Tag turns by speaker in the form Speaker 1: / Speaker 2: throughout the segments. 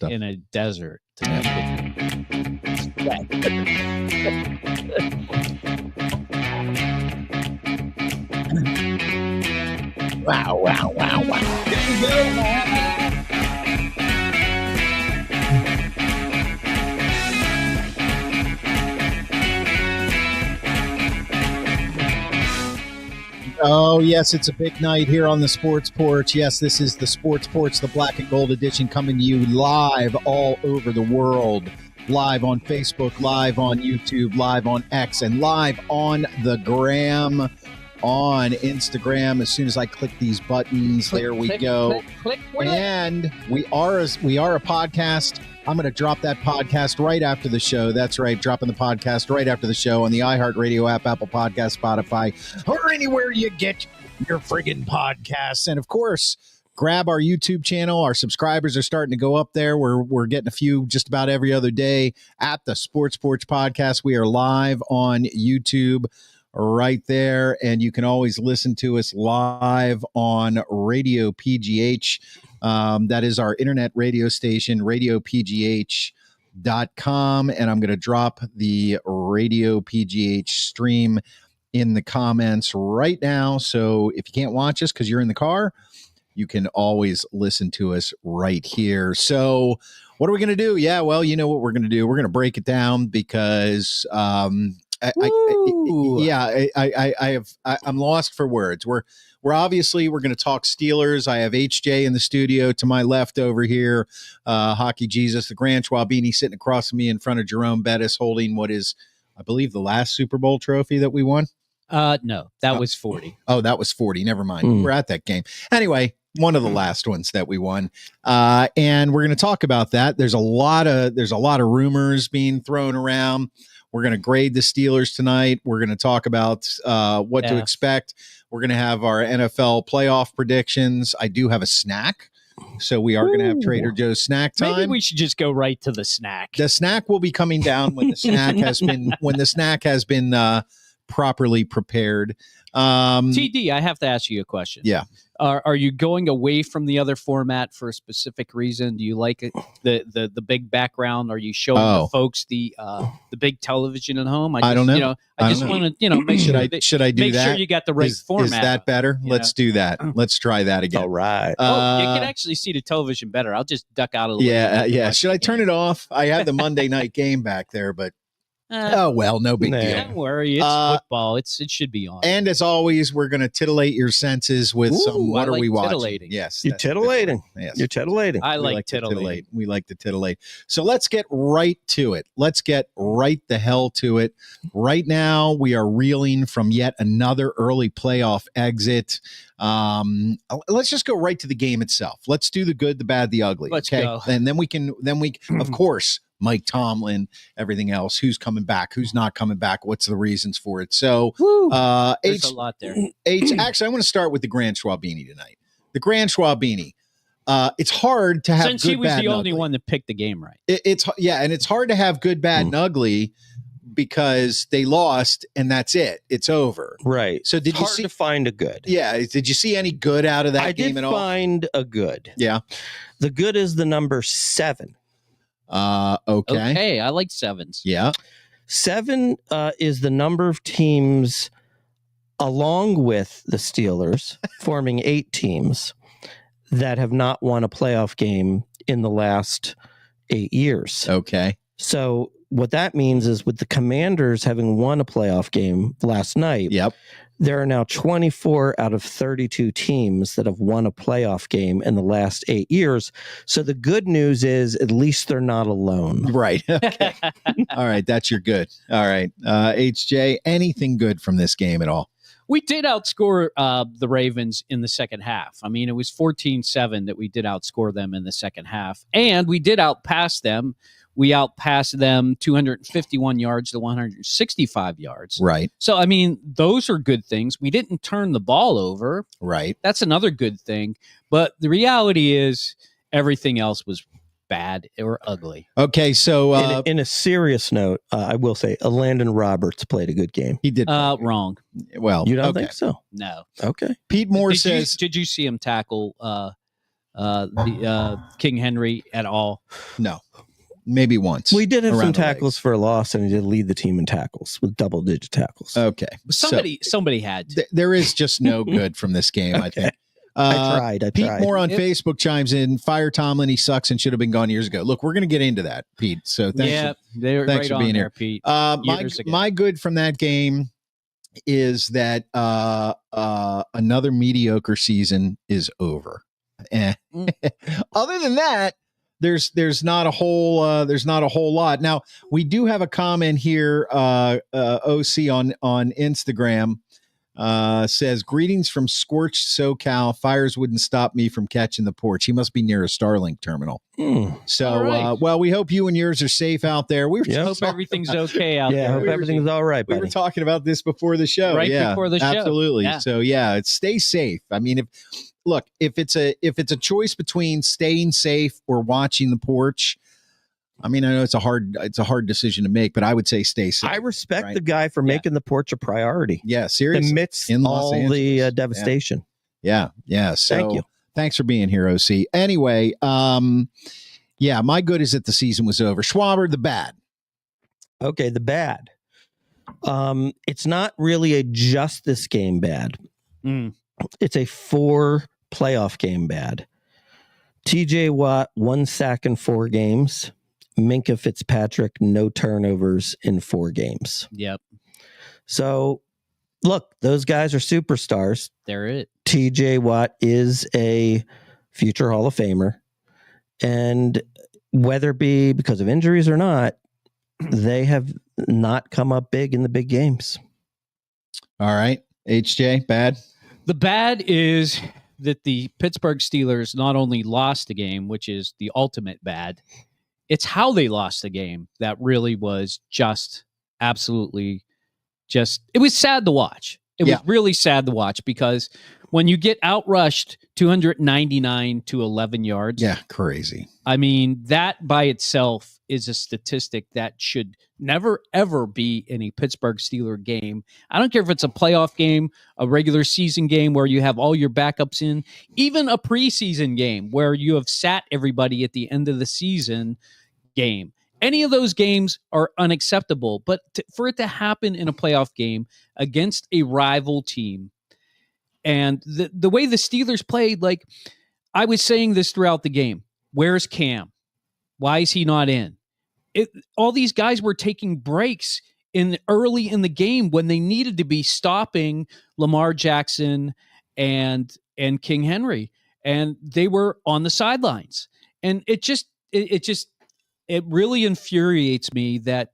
Speaker 1: in a desert to
Speaker 2: Wow. There you go, man. Oh, yes, it's a big night here on the Sports Porch. Yes, this is the Sports Porch, the black and gold edition, coming to you live all over the world. Live on Facebook, live on YouTube, live on X, and live on the gram, on Instagram. As soon as I click these buttons, there we go.
Speaker 1: Click.
Speaker 2: And we are a podcast. I'm going to drop that podcast right after the show. That's right, dropping the podcast right after the show on the iHeartRadio app, Apple Podcast, Spotify, or anywhere you get your friggin' podcasts. And, of course, grab our YouTube channel. Our subscribers are starting to go up there. We're getting a few just about every other day at the Sports Porch Podcast. We are live on YouTube right there, and you can always listen to us live on Radio PGH. That is our internet radio station, radiopgh.com, and I'm going to drop the Radio PGH stream in the comments right now. So if you can't watch us because you're in the car, you can always listen to us right here. So what are we going to do? Yeah, well, you know what we're going to do. We're going to break it down because I'm lost for words. We're obviously we're going to talk Steelers. I have HJ in the studio to my left over here. Hockey Jesus, the Grand Schwabini sitting across from me in front of Jerome Bettis, holding what is, I believe, the last Super Bowl trophy that we won.
Speaker 1: No, that was 40.
Speaker 2: Oh, that was 40. Never mind. We're at that game. Anyway, one of the last ones that we won. And we're going to talk about that. There's a lot of rumors being thrown around. We're going to grade the Steelers tonight. We're going to talk about what to expect. We're going to have our NFL playoff predictions. I do have a snack. So we are going to have Trader Joe's snack time.
Speaker 1: Maybe we should just go right to the snack.
Speaker 2: The snack will be coming down when the snack has been properly prepared.
Speaker 1: TD, I have to ask you a question.
Speaker 2: Yeah.
Speaker 1: Are you going away from the other format for a specific reason? Do you like it, the big background? Are you showing the folks the big television at home? I don't know. I just want to make sure.
Speaker 2: Should I do
Speaker 1: make
Speaker 2: that?
Speaker 1: Sure you got the right format.
Speaker 2: Is that better? Let's do that. Let's try that again.
Speaker 3: All right.
Speaker 1: You can actually see the television better. I'll just duck out a little.
Speaker 2: Yeah. Should I turn it off? I have the Monday night game back there, but. Oh, well, no big deal.
Speaker 1: Don't worry. It's football. It should be on.
Speaker 2: And as always, we're going to titillate your senses with some what are we watching?
Speaker 1: Titillating.
Speaker 2: Yes.
Speaker 3: You're tittillating.
Speaker 2: Yes.
Speaker 3: You're titillating.
Speaker 1: I like titillating.
Speaker 2: We like to titillate. So let's get right to it. Let's get right the hell to it. Right now, we are reeling from yet another early playoff exit. Let's just go right to the game itself. Let's do the good, the bad, the ugly.
Speaker 1: Let's go.
Speaker 2: And then we of course, Mike Tomlin, everything else, who's coming back, who's not coming back, what's the reasons for it. So
Speaker 1: there's a lot there.
Speaker 2: Actually, I want to start with the Grand Schwabini tonight. The Grand Schwabini. It's hard to have
Speaker 1: since
Speaker 2: good,
Speaker 1: he was
Speaker 2: bad,
Speaker 1: the
Speaker 2: and
Speaker 1: only
Speaker 2: ugly.
Speaker 1: one that picked the game right.
Speaker 2: And it's hard to have good, bad, and ugly because they lost and that's it. It's over.
Speaker 3: Right.
Speaker 2: So did
Speaker 3: it's
Speaker 2: you
Speaker 3: hard
Speaker 2: see,
Speaker 3: to find a good?
Speaker 2: Yeah. Did you see any good out of that game at all?
Speaker 3: I did find a good.
Speaker 2: Yeah.
Speaker 3: The good is the number 7.
Speaker 1: Okay. I like 7s.
Speaker 2: Yeah.
Speaker 3: 7 is the number of teams along with the Steelers forming 8 teams that have not won a playoff game in the last 8 years.
Speaker 2: Okay.
Speaker 3: So what that means is with the Commanders having won a playoff game last night, there are now 24 out of 32 teams that have won a playoff game in the last 8 years. So the good news is at least they're not alone.
Speaker 2: Right. Okay. All right. That's your good. All right. HJ, anything good from this game at all?
Speaker 1: We did outscore the Ravens in the second half. I mean, it was 14-7 that we did outscore them in the second half. And we did outpass them. We outpassed them 251 yards to 165 yards.
Speaker 2: Right.
Speaker 1: So, I mean, those are good things. We didn't turn the ball over.
Speaker 2: Right.
Speaker 1: That's another good thing. But the reality is everything else was bad or ugly.
Speaker 2: Okay, so
Speaker 3: in a serious note, I will say Landon Roberts played a good game.
Speaker 2: He did.
Speaker 1: Wrong.
Speaker 2: Well,
Speaker 3: you don't think so?
Speaker 1: No.
Speaker 3: Okay.
Speaker 2: Pete Moore says,
Speaker 1: did you see him tackle the King Henry at all.
Speaker 2: No. Maybe once.
Speaker 3: We did have some tackles for a loss, and he did lead the team in tackles with double-digit tackles.
Speaker 2: Okay.
Speaker 1: Somebody had to.
Speaker 2: There is just no good from this game, okay. I think.
Speaker 3: I tried.
Speaker 2: Pete Moore on Facebook chimes in, fire Tomlin, he sucks and should have been gone years ago. Look, we're going to get into that, Pete. So thanks for being here,
Speaker 1: Pete.
Speaker 2: My good from that game is that another mediocre season is over. Other than that, there's not a whole lot. Now we do have a comment here. OC on Instagram says, greetings from scorched SoCal. Fires wouldn't stop me from catching the porch. He must be near a Starlink terminal. So right. We hope you and yours are safe out there. We
Speaker 1: hope everything's okay out there.
Speaker 3: I hope everything's all right, buddy.
Speaker 2: We were talking about this before the show.
Speaker 1: Before the show.
Speaker 2: Absolutely. Yeah. So stay safe. I mean, if it's a choice between staying safe or watching the porch, I mean, I know it's a hard decision to make, but I would say stay safe.
Speaker 3: I respect the guy for making the porch a priority.
Speaker 2: Yeah, seriously.
Speaker 3: Amidst all the devastation.
Speaker 2: Yeah. So
Speaker 3: thank you.
Speaker 2: Thanks for being here, OC. Anyway, my good is that the season was over. Schwaber, the bad.
Speaker 3: Okay, the bad. It's not really a just this game bad. It's a 4 playoff game bad. TJ Watt, 1 sack in 4 games. Minkah Fitzpatrick, no turnovers in 4 games.
Speaker 1: Yep.
Speaker 3: So, look, those guys are superstars.
Speaker 1: They're it.
Speaker 3: TJ Watt is a future Hall of Famer. And whether it be because of injuries or not, they have not come up big in the big games.
Speaker 2: All right. HJ, bad?
Speaker 1: The bad is that the Pittsburgh Steelers not only lost the game, which is the ultimate bad, it's how they lost the game that really was just absolutely it was sad to watch. It was really sad to watch because when you get outrushed 299 to 11 yards.
Speaker 2: Yeah, crazy.
Speaker 1: I mean, that by itself is a statistic that should never, ever be in a Pittsburgh Steeler game. I don't care if it's a playoff game, a regular season game where you have all your backups in, even a preseason game where you have sat everybody at the end of the season game. Any of those games are unacceptable, but for it to happen in a playoff game against a rival team, and the way the Steelers played, like I was saying this throughout the game, where's Cam? Why is he not in? All these guys were taking breaks early in the game when they needed to be stopping Lamar Jackson and King Henry, and they were on the sidelines. And it really infuriates me that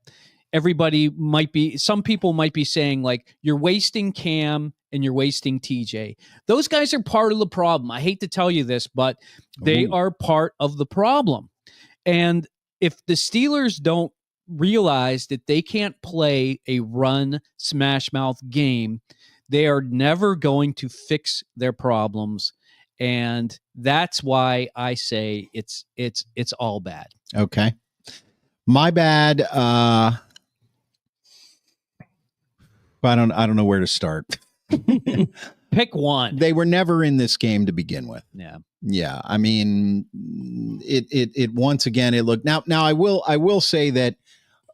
Speaker 1: some people might be saying, like, you're wasting Cam and you're wasting TJ. Those guys are part of the problem. I hate to tell you this, but they are part of the problem. And if the Steelers don't realize that they can't play a run smash mouth game, they are never going to fix their problems. And that's why I say it's all bad.
Speaker 2: Okay. My bad. I don't know where to start.
Speaker 1: Pick one.
Speaker 2: They were never in this game to begin with.
Speaker 1: Yeah.
Speaker 2: I mean, it once again, it looked now I will say that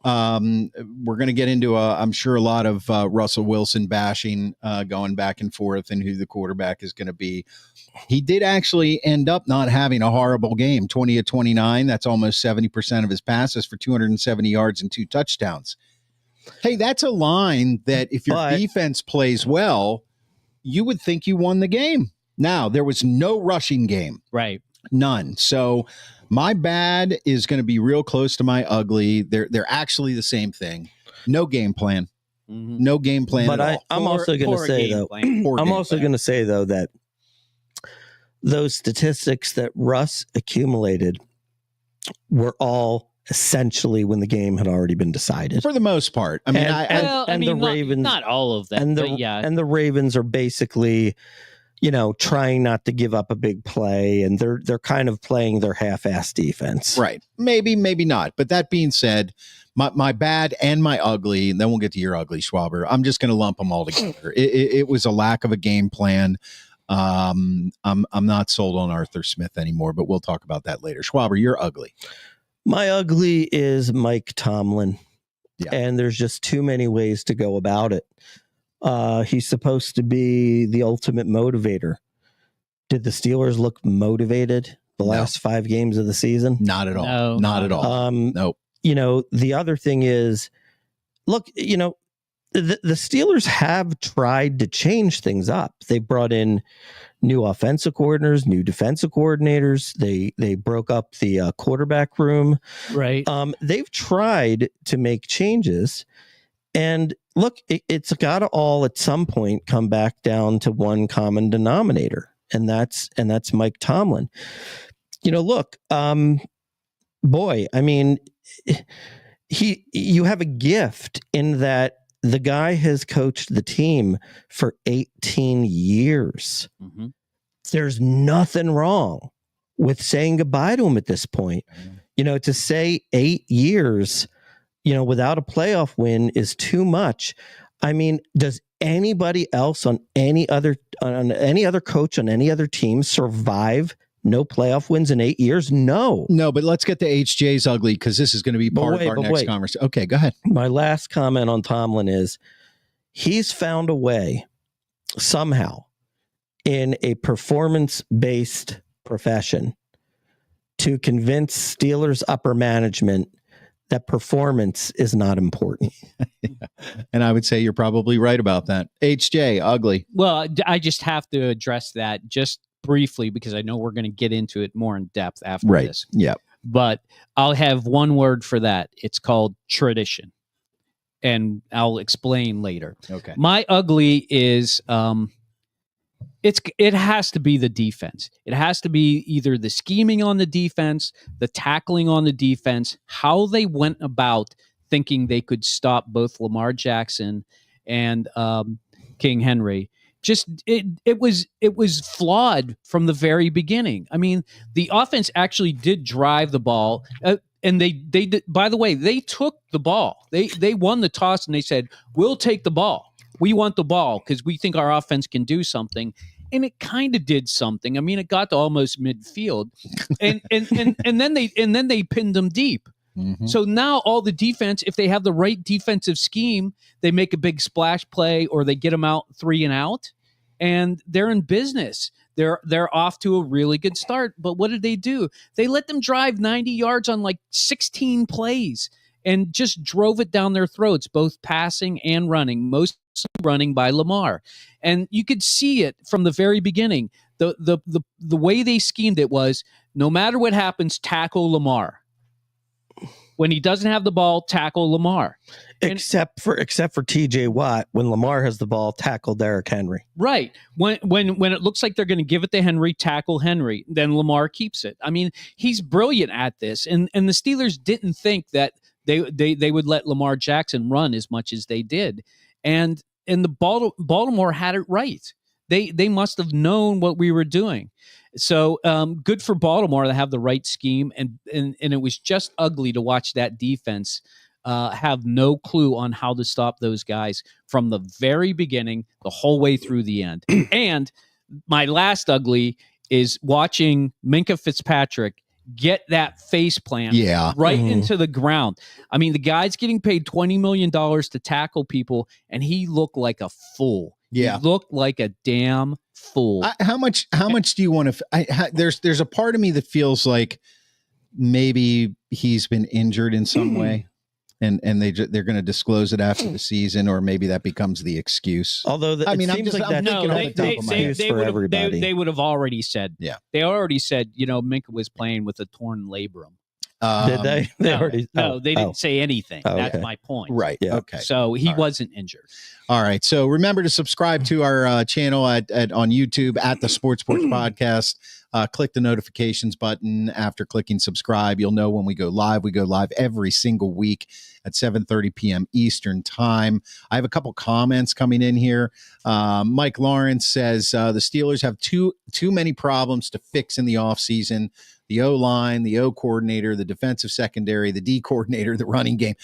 Speaker 2: we're going to get into I'm sure a lot of Russell Wilson bashing going back and forth and who the quarterback is going to be. He did actually end up not having a horrible game, 20 of 29. That's almost 70% of his passes for 270 yards and 2 touchdowns. Hey, that's a line that if your defense plays well, you would think you won the game. Now, there was no rushing game.
Speaker 1: Right.
Speaker 2: None. So my bad is going to be real close to my ugly. They're actually the same thing. No game plan. Mm-hmm. No game plan
Speaker 3: but
Speaker 2: at all.
Speaker 3: I'm also going to say, though, that those statistics that Russ accumulated were all essentially when the game had already been decided.
Speaker 2: For the most part. I mean,
Speaker 3: the Ravens,
Speaker 1: not all of them,
Speaker 3: and the Ravens are basically, trying not to give up a big play, and they're kind of playing their half-ass defense.
Speaker 2: Right. Maybe not. But that being said, my bad and my ugly, and then we'll get to your ugly, Schwaber. I'm just going to lump them all together. It was a lack of a game plan. I'm not sold on Arthur Smith anymore, but we'll talk about that later. Schwaber, you're ugly.
Speaker 3: My ugly is Mike Tomlin.
Speaker 2: Yeah.
Speaker 3: And there's just too many ways to go about it. He's supposed to be the ultimate motivator. Did the Steelers look motivated the last 5 games of the season?
Speaker 2: Not at all.
Speaker 1: No,
Speaker 2: not at all. Nope.
Speaker 3: The other thing is, look, the Steelers have tried to change things up. They brought in new offensive coordinators, new defensive coordinators. They broke up the quarterback room.
Speaker 1: Right.
Speaker 3: They've tried to make changes. And look, it's got to all at some point come back down to one common denominator. And that's Mike Tomlin. Look, boy, I mean, you have a gift in that the guy has coached the team for 18 years.
Speaker 1: Mm-hmm.
Speaker 3: There's nothing wrong with saying goodbye to him at this point. To say 8 years, without a playoff win is too much. I mean, does anybody else on any other coach on any other team survive no playoff wins in 8 years? No,
Speaker 2: but let's get to HJ's ugly, because this is going to be part of our next conversation. Okay, go ahead.
Speaker 3: My last comment on Tomlin is he's found a way somehow in a performance-based profession to convince Steelers upper management that performance is not important.
Speaker 2: Yeah. And I would say you're probably right about that. HJ, ugly.
Speaker 1: Well, I just have to address that just briefly, because I know we're going to get into it more in depth after this.
Speaker 2: Yeah. But
Speaker 1: I'll have one word for that. It's called tradition. And I'll explain later.
Speaker 2: Okay.
Speaker 1: My ugly is it has to be the defense. It has to be either the scheming on the defense, the tackling on the defense, how they went about thinking they could stop both Lamar Jackson and King Henry. Just it was flawed from the very beginning. I mean, the offense actually did drive the ball, and they did. By the way, they took the ball. They won the toss, and they said, "We'll take the ball. We want the ball because we think our offense can do something." And it kind of did something. I mean, it got to almost midfield, and then they pinned them deep.
Speaker 2: Mm-hmm.
Speaker 1: So now all the defense, if they have the right defensive scheme, they make a big splash play or they get them out 3 and out, and they're in business. They're off to a really good start. But what did they do? They let them drive 90 yards on like 16 plays and just drove it down their throats, both passing and running, mostly running by Lamar. And you could see it from the very beginning. The way they schemed it was, no matter what happens, tackle Lamar. When he doesn't have the ball, tackle Lamar.
Speaker 3: Except for TJ Watt, when Lamar has the ball, tackle Derrick Henry.
Speaker 1: Right. When it looks like they're going to give it to Henry, tackle Henry. Then Lamar keeps it. I mean, he's brilliant at this. And the Steelers didn't think that they would let Lamar Jackson run as much as they did. And the Baltimore had it right. They must have known what we were doing. So good for Baltimore to have the right scheme, and it was just ugly to watch that defense have no clue on how to stop those guys from the very beginning, the whole way through the end. And my last ugly is watching Minkah Fitzpatrick get that face plant into the ground. I mean, the guy's getting paid $20 million to tackle people, and he looked like a fool.
Speaker 2: Yeah,
Speaker 1: he looked like a damn fool.
Speaker 2: How much do you want to? There's a part of me that feels like maybe he's been injured in some way, and they're going to disclose it after the season, or maybe that becomes the excuse.
Speaker 3: Although they
Speaker 1: would have already said.
Speaker 2: Yeah,
Speaker 1: they already said. Minkah was playing with a torn labrum.
Speaker 3: Did they?
Speaker 1: They didn't say anything. That's my point.
Speaker 2: Right. Yeah. Okay.
Speaker 1: So he wasn't injured.
Speaker 2: All right. So remember to subscribe to our channel on YouTube at the Sports Porch Podcast. Click the notifications button after clicking subscribe. You'll know when we go live. We go live every single week at 7:30 p.m. Eastern time. I have a couple comments coming in here. Mike Lawrence says the Steelers have too many problems to fix in the offseason. the O-line, the O coordinator, the defensive secondary, the D coordinator, the running game,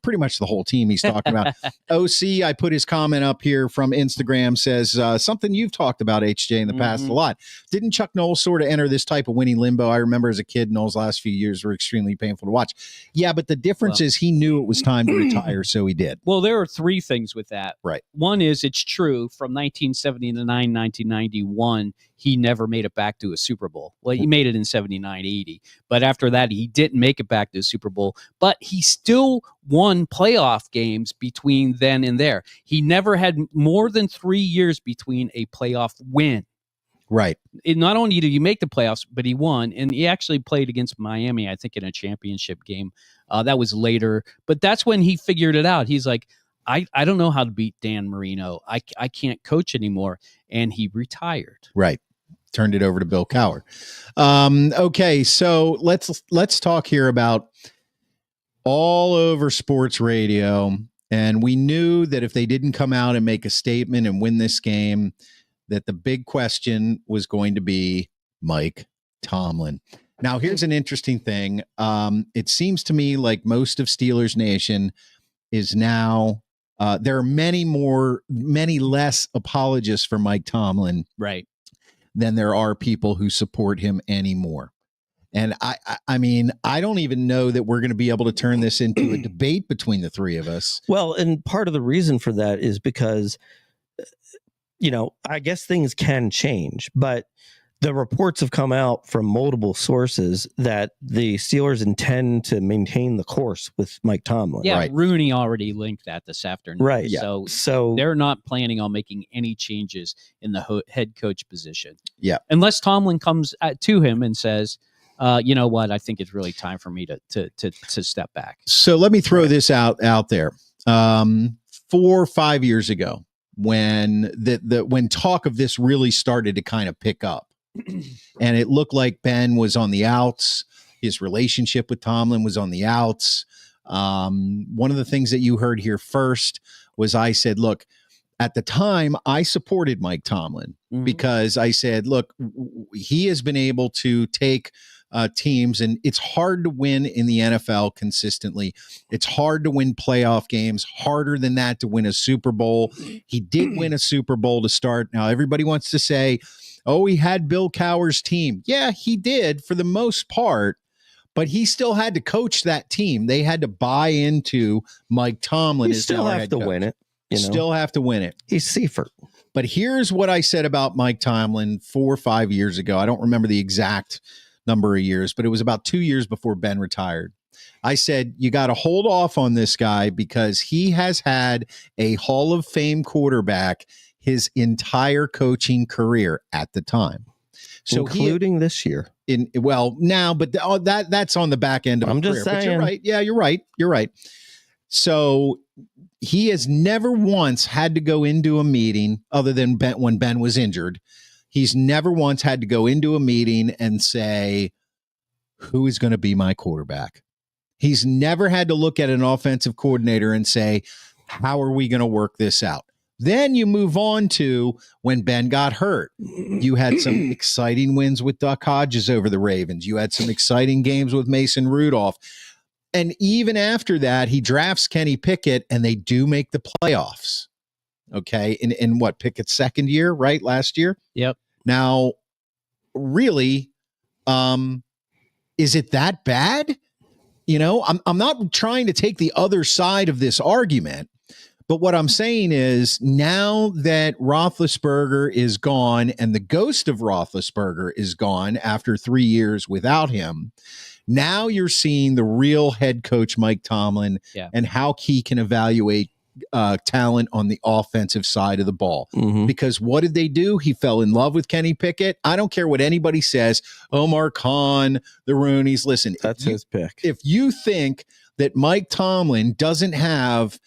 Speaker 2: pretty much the whole team he's talking about. OC, I put his comment up here from Instagram, says something you've talked about, HJ, in the past a lot. Didn't Chuck Knowles sort of enter this type of winning limbo? I remember as a kid, Knowles' last few years were extremely painful to watch. Yeah, but the difference is he knew it was time to retire, so he did.
Speaker 1: Well, there are three things with that.
Speaker 2: Right.
Speaker 1: One is it's true from 1979, 1991, he never made it back to a Super Bowl. Well, he made it in 79, 80. But after that, he didn't make it back to a Super Bowl. But he still won playoff games between then and there. He never had more than 3 years between a playoff win.
Speaker 2: Right.
Speaker 1: Not only did he make the playoffs, but he won. And he actually played against Miami, I think, in a championship game. That was later. But that's when he figured it out. He's like, I don't know how to beat Dan Marino. I can't coach anymore. And he retired.
Speaker 2: Right. Turned it over to Bill Cowher. Okay, so let's talk here about all over sports radio. And we knew that if they didn't come out and make a statement and win this game, that the big question was going to be Mike Tomlin. Now, here's an interesting thing. It seems to me like most of Steelers Nation is now there are many less apologists for Mike Tomlin,
Speaker 1: right,
Speaker 2: than there are people who support him anymore. And I mean, I don't even know that we're going to be able to turn this into a debate between the three of us.
Speaker 3: Well, and part of the reason for that is because, I guess things can change, but the reports have come out from multiple sources that the Steelers intend to maintain the course with Mike Tomlin.
Speaker 1: Yeah,
Speaker 2: right.
Speaker 1: Rooney already linked that this afternoon.
Speaker 3: Right.
Speaker 1: Yeah. So they're not planning on making any changes in the head coach position.
Speaker 2: Yeah.
Speaker 1: Unless Tomlin comes to him and says, you know what, I think it's really time for me to step back.
Speaker 2: So let me throw this out there. 4 or 5 years ago, when when talk of this really started to kind of pick up, and it looked like Ben was on the outs. His relationship with Tomlin was on the outs. One of the things that you heard here first was I said, look, at the time I supported Mike Tomlin because I said, look, he has been able to take teams, and it's hard to win in the NFL consistently. It's hard to win playoff games, harder than that to win a Super Bowl. He did win a Super Bowl to start. Now everybody wants to say, oh, he had Bill Cowher's team. Yeah, he did for the most part, but he still had to coach that team. They had to buy into Mike Tomlin.
Speaker 3: You still have to win it.
Speaker 2: Still have to win it.
Speaker 3: He's Seifert.
Speaker 2: But here's what I said about Mike Tomlin 4 or 5 years ago. I don't remember the exact number of years, but it was about 2 years before Ben retired. I said, you got to hold off on this guy because he has had a Hall of Fame quarterback his entire coaching career at the time. So
Speaker 3: including this year.
Speaker 2: That's on the back end of
Speaker 3: I'm
Speaker 2: a career.
Speaker 3: Just saying.
Speaker 2: But you're right. Yeah, you're right. So he has never once had to go into a meeting other than when Ben was injured. He's never once had to go into a meeting and say, who is going to be my quarterback? He's never had to look at an offensive coordinator and say, how are we going to work this out? Then you move on to when Ben got hurt. You had some exciting wins with Duck Hodges over the Ravens. You had some exciting games with Mason Rudolph. And even after that, he drafts Kenny Pickett and they do make the playoffs. Okay. In what, Pickett's second year, right? Last year?
Speaker 1: Yep.
Speaker 2: Now, really, is it that bad? I'm not trying to take the other side of this argument. But what I'm saying is now that Roethlisberger is gone and the ghost of Roethlisberger is gone after 3 years without him, now you're seeing the real head coach, Mike Tomlin, and how he can evaluate talent on the offensive side of the ball. Because what did they do? He fell in love with Kenny Pickett. I don't care what anybody says. Omar Khan, the Rooneys. Listen,
Speaker 3: that's his pick.
Speaker 2: If you think that Mike Tomlin doesn't have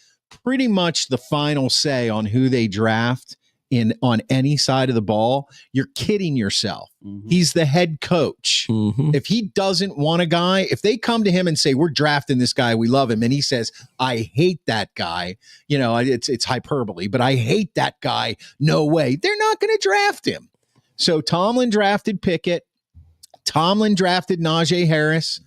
Speaker 2: pretty much the final say on who they draft on any side of the ball, you're kidding yourself. He's the head coach. If he doesn't want a guy, if they come to him and say, we're drafting this guy, we love him, and he says, I hate that guy, it's hyperbole, but I hate that guy, no way, they're not going to draft him. So Tomlin drafted Pickett. Tomlin drafted Najee Harris.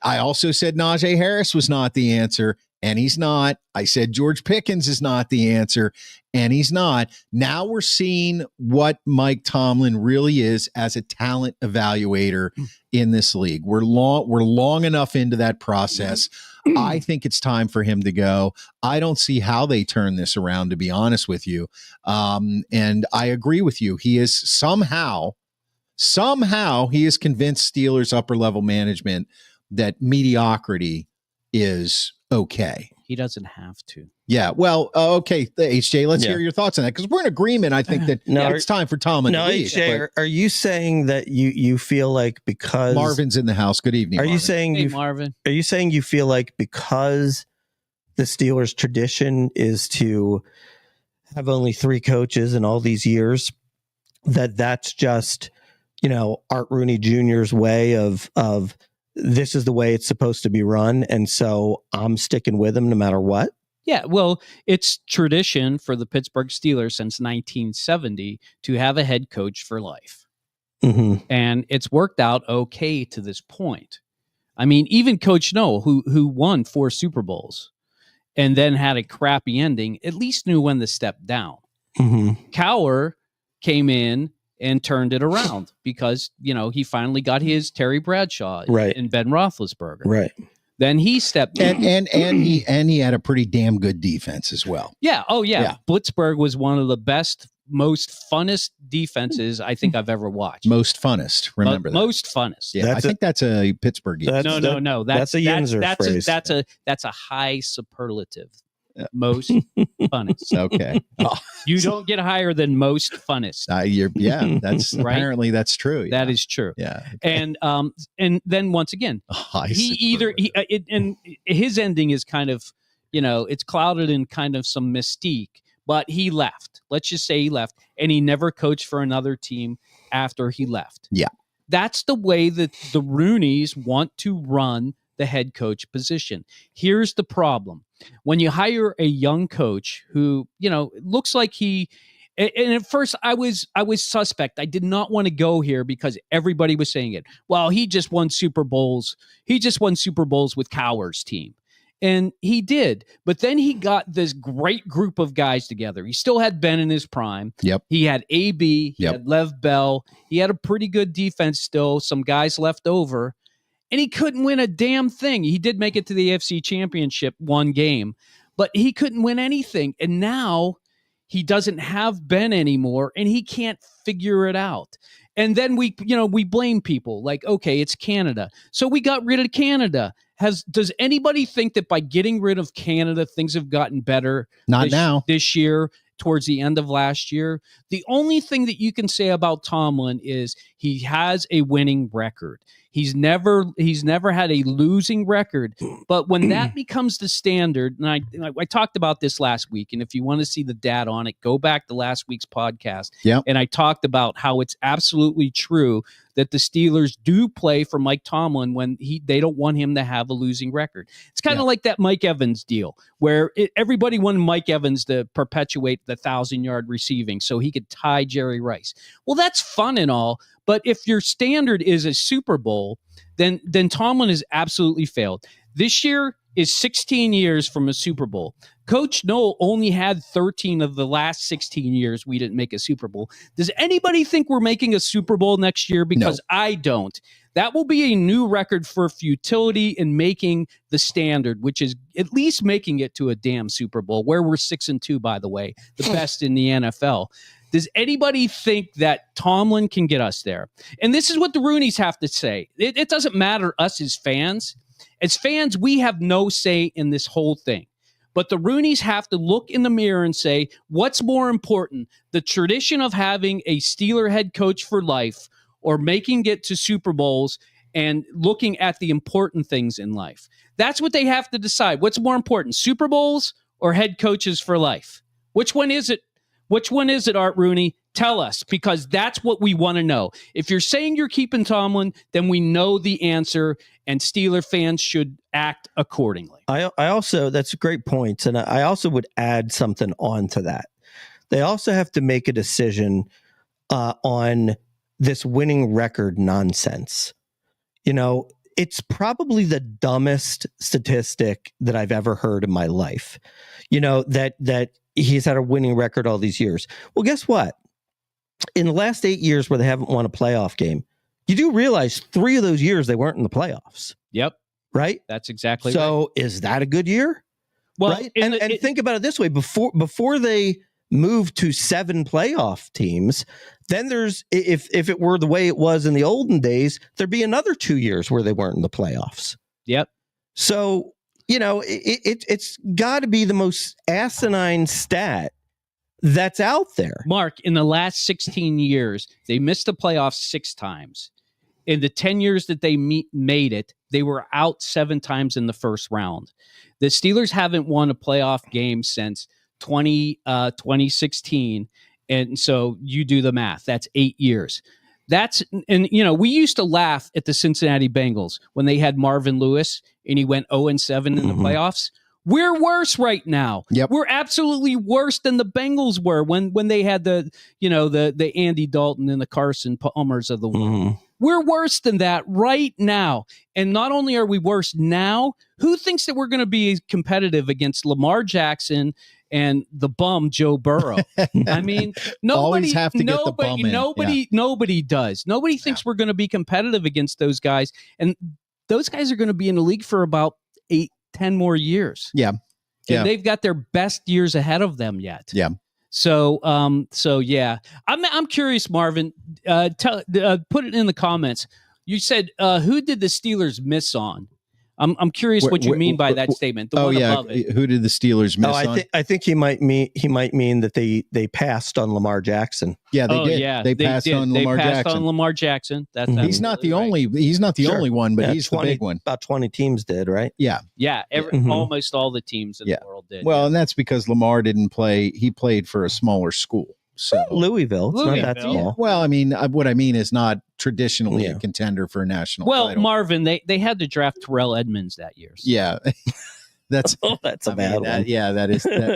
Speaker 2: I also said Najee Harris was not the answer, and he's not. I said George Pickens is not the answer, and he's not. Now we're seeing what Mike Tomlin really is as a talent evaluator in this league. We're long enough into that process. I think it's time for him to go. I don't see how they turn this around, to be honest with you. And I agree with you. He is somehow he has convinced Steelers upper level management that mediocrity is okay.
Speaker 1: He doesn't have to.
Speaker 2: Yeah. Well, okay, HJ, let's hear your thoughts on that, because we're in agreement. I think that it's time for Tomlin to leave.
Speaker 3: HJ, are you saying that you feel like because
Speaker 2: Marvin's in the house? Good evening.
Speaker 1: Marvin?
Speaker 3: Are you saying you feel like because the Steelers' tradition is to have only 3 coaches in all these years, that's just, Art Rooney Jr.'s way of this is the way it's supposed to be run, and so I'm sticking with him no matter what?
Speaker 1: Yeah, well, it's tradition for the Pittsburgh Steelers since 1970 to have a head coach for life.
Speaker 3: Mm-hmm.
Speaker 1: And it's worked out okay to this point. I mean, even Coach Noel, who won 4 Super Bowls and then had a crappy ending, at least knew when to step down.
Speaker 3: Mm-hmm.
Speaker 1: Cowher came in and turned it around because, he finally got his Terry Bradshaw and Ben Roethlisberger.
Speaker 3: Right.
Speaker 1: Then he stepped in.
Speaker 2: And he had a pretty damn good defense as well.
Speaker 1: Yeah. Oh, yeah. Pittsburgh was one of the best, most funnest defenses I think I've ever watched.
Speaker 2: Most funnest. Remember that.
Speaker 1: Most funnest.
Speaker 2: Yeah, I think that's a Pittsburgh.
Speaker 1: No.
Speaker 3: That's a Yinzer phrase.
Speaker 1: That's a high superlative. Most funnest.
Speaker 2: Okay.
Speaker 1: You don't get higher than most funnest.
Speaker 2: That's right? Apparently that's true. Yeah.
Speaker 1: That is true.
Speaker 2: Yeah. Okay.
Speaker 1: And then once again, and his ending is kind of, it's clouded in kind of some mystique, but he left. Let's just say he left, and he never coached for another team after he left.
Speaker 2: Yeah. That's
Speaker 1: the way that the Rooneys want to run the head coach position. Here's the problem. When you hire a young coach who, looks like and at first I was suspect. I did not want to go here because everybody was saying it. Well, he just won Super Bowls. He just won Super Bowls with Cowher's team. And he did. But then he got this great group of guys together. He still had Ben in his prime.
Speaker 2: Yep.
Speaker 1: He had AB. He had Lev Bell. He had a pretty good defense still. Some guys left over. And he couldn't win a damn thing. He did make it to the AFC Championship 1 game, but he couldn't win anything. And now he doesn't have Ben anymore, and he can't figure it out. And then we blame people like, okay, it's Canada. So we got rid of Canada. Does anybody think that by getting rid of Canada, things have gotten better?
Speaker 2: Not now.
Speaker 1: This year, towards the end of last year. The only thing that you can say about Tomlin is he has a winning record. He's never had a losing record. But when that becomes the standard, and I talked about this last week, and if you want to see the data on it, go back to last week's podcast.
Speaker 2: Yeah.
Speaker 1: And I talked about how it's absolutely true that the Steelers do play for Mike Tomlin when they don't want him to have a losing record. It's kind of like that Mike Evans deal where everybody wanted Mike Evans to perpetuate the 1,000-yard receiving so he could tie Jerry Rice. Well, that's fun and all, but if your standard is a Super Bowl, then Tomlin has absolutely failed. This year is 16 years from a Super Bowl. Coach Noel only had 13 of the last 16 years we didn't make a Super Bowl. Does anybody think we're making a Super Bowl next year? Because no. I don't. That will be a new record for futility in making the standard, which is at least making it to a damn Super Bowl, where we're 6-2, by the way, the best in the NFL. Does anybody think that Tomlin can get us there? And this is what the Rooneys have to say. It doesn't matter us as fans. As fans, we have no say in this whole thing. But the Rooneys have to look in the mirror and say, what's more important, the tradition of having a Steeler head coach for life or making it to Super Bowls and looking at the important things in life? That's what they have to decide. What's more important, Super Bowls or head coaches for life? Which one is it? Which one is it, Art Rooney? Tell us, because that's what we want to know. If you're saying you're keeping Tomlin, then we know the answer, and Steeler fans should act accordingly.
Speaker 3: I also, that's a great point, and I also would add something on to that. They also have to make a decision on this winning record nonsense. it's probably the dumbest statistic that I've ever heard in my life. That he's had a winning record all these years. Well, guess what? In the last 8 years where they haven't won a playoff game, you do realize 3 of those years they weren't in the playoffs.
Speaker 1: Yep.
Speaker 3: Right?
Speaker 1: That's exactly
Speaker 3: so
Speaker 1: right.
Speaker 3: Is that a good year?
Speaker 1: Well,
Speaker 3: right? And think about it this way. Before they moved to 7 playoff teams, then there's, if it were the way it was in the olden days, there'd be another 2 years where they weren't in the playoffs.
Speaker 1: Yep.
Speaker 3: So, it's got to be the most asinine stat that's out there.
Speaker 1: Mark, in the last 16 years, they missed the playoffs 6 times. In the 10 years that they made it, they were out 7 times in the first round. The Steelers haven't won a playoff game since 2016. And so you do the math. That's 8 years. We used to laugh at the Cincinnati Bengals when they had Marvin Lewis and he went 0-7 in the playoffs. We're worse right now.
Speaker 2: Yep.
Speaker 1: We're absolutely worse than the Bengals were when they had the Andy Dalton and the Carson Palmers of the world. We're worse than that right now. And not only are we worse now, who thinks that we're going to be competitive against Lamar Jackson and the bum Joe Burrow? I mean, nobody
Speaker 2: have to get the bum in.
Speaker 1: Nobody does. Nobody thinks we're going to be competitive against those guys. And those guys are going to be in the league for about 8-10 more years.
Speaker 2: Yeah.
Speaker 1: And they've got their best years ahead of them yet.
Speaker 2: Yeah.
Speaker 1: So yeah, I'm curious, Marvin. Put it in the comments. You said who did the Steelers miss on? I'm curious what you mean by that statement. The one above it.
Speaker 2: Who did the Steelers miss on?
Speaker 3: I think he might mean that they passed on Lamar Jackson.
Speaker 2: Yeah, they did. Yeah, they passed on Lamar Jackson.
Speaker 1: They passed on Lamar Jackson. That's
Speaker 2: he's not the only. He's not the only one, but he's the big one.
Speaker 3: About 20 teams did, right?
Speaker 2: Yeah,
Speaker 1: yeah. Almost all the teams in the world did.
Speaker 2: Well, and that's because Lamar didn't play. He played for a smaller school. So
Speaker 3: Louisville. It's not that small.
Speaker 2: Well, I mean, what I mean is not traditionally a contender for a national title.
Speaker 1: Marvin, they had to draft Terrell Edmonds that year. So.
Speaker 2: Yeah. That's
Speaker 3: a bad one.
Speaker 2: Yeah, that is that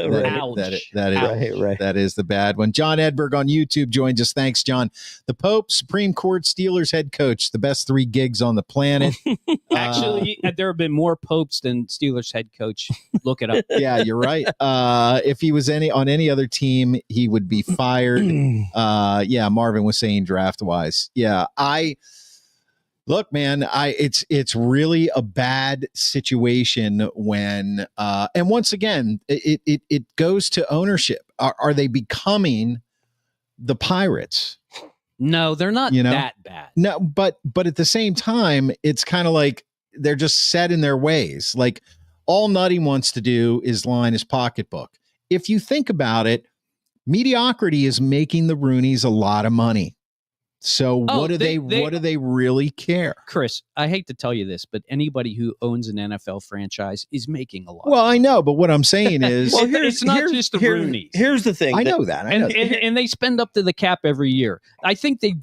Speaker 2: is the bad one. John Edberg on YouTube joins us. Thanks, John. The Pope, Supreme Court, Steelers head coach, the best 3 gigs on the planet.
Speaker 1: Actually, there have been more popes than Steelers head coach. Look it up.
Speaker 2: Yeah, you're right. If he was on any other team, he would be fired. Marvin was saying draft wise. Yeah, Look, man, it's really a bad situation when and once again it goes to ownership. Are they becoming the Pirates?
Speaker 1: No, they're not that bad.
Speaker 2: No, but at the same time, it's kind of like they're just set in their ways. Like all Nutty wants to do is line his pocketbook. If you think about it, Mediocrity is making the Rooneys a lot of money. So what do they really care?
Speaker 1: Chris, I hate to tell you this, but anybody who owns an NFL franchise is making a lot.
Speaker 2: Well, I know, but what I'm saying is
Speaker 1: it's not just the Rooneys.
Speaker 3: Here's the thing.
Speaker 2: I know that.
Speaker 1: And they spend up to the cap every year. I think they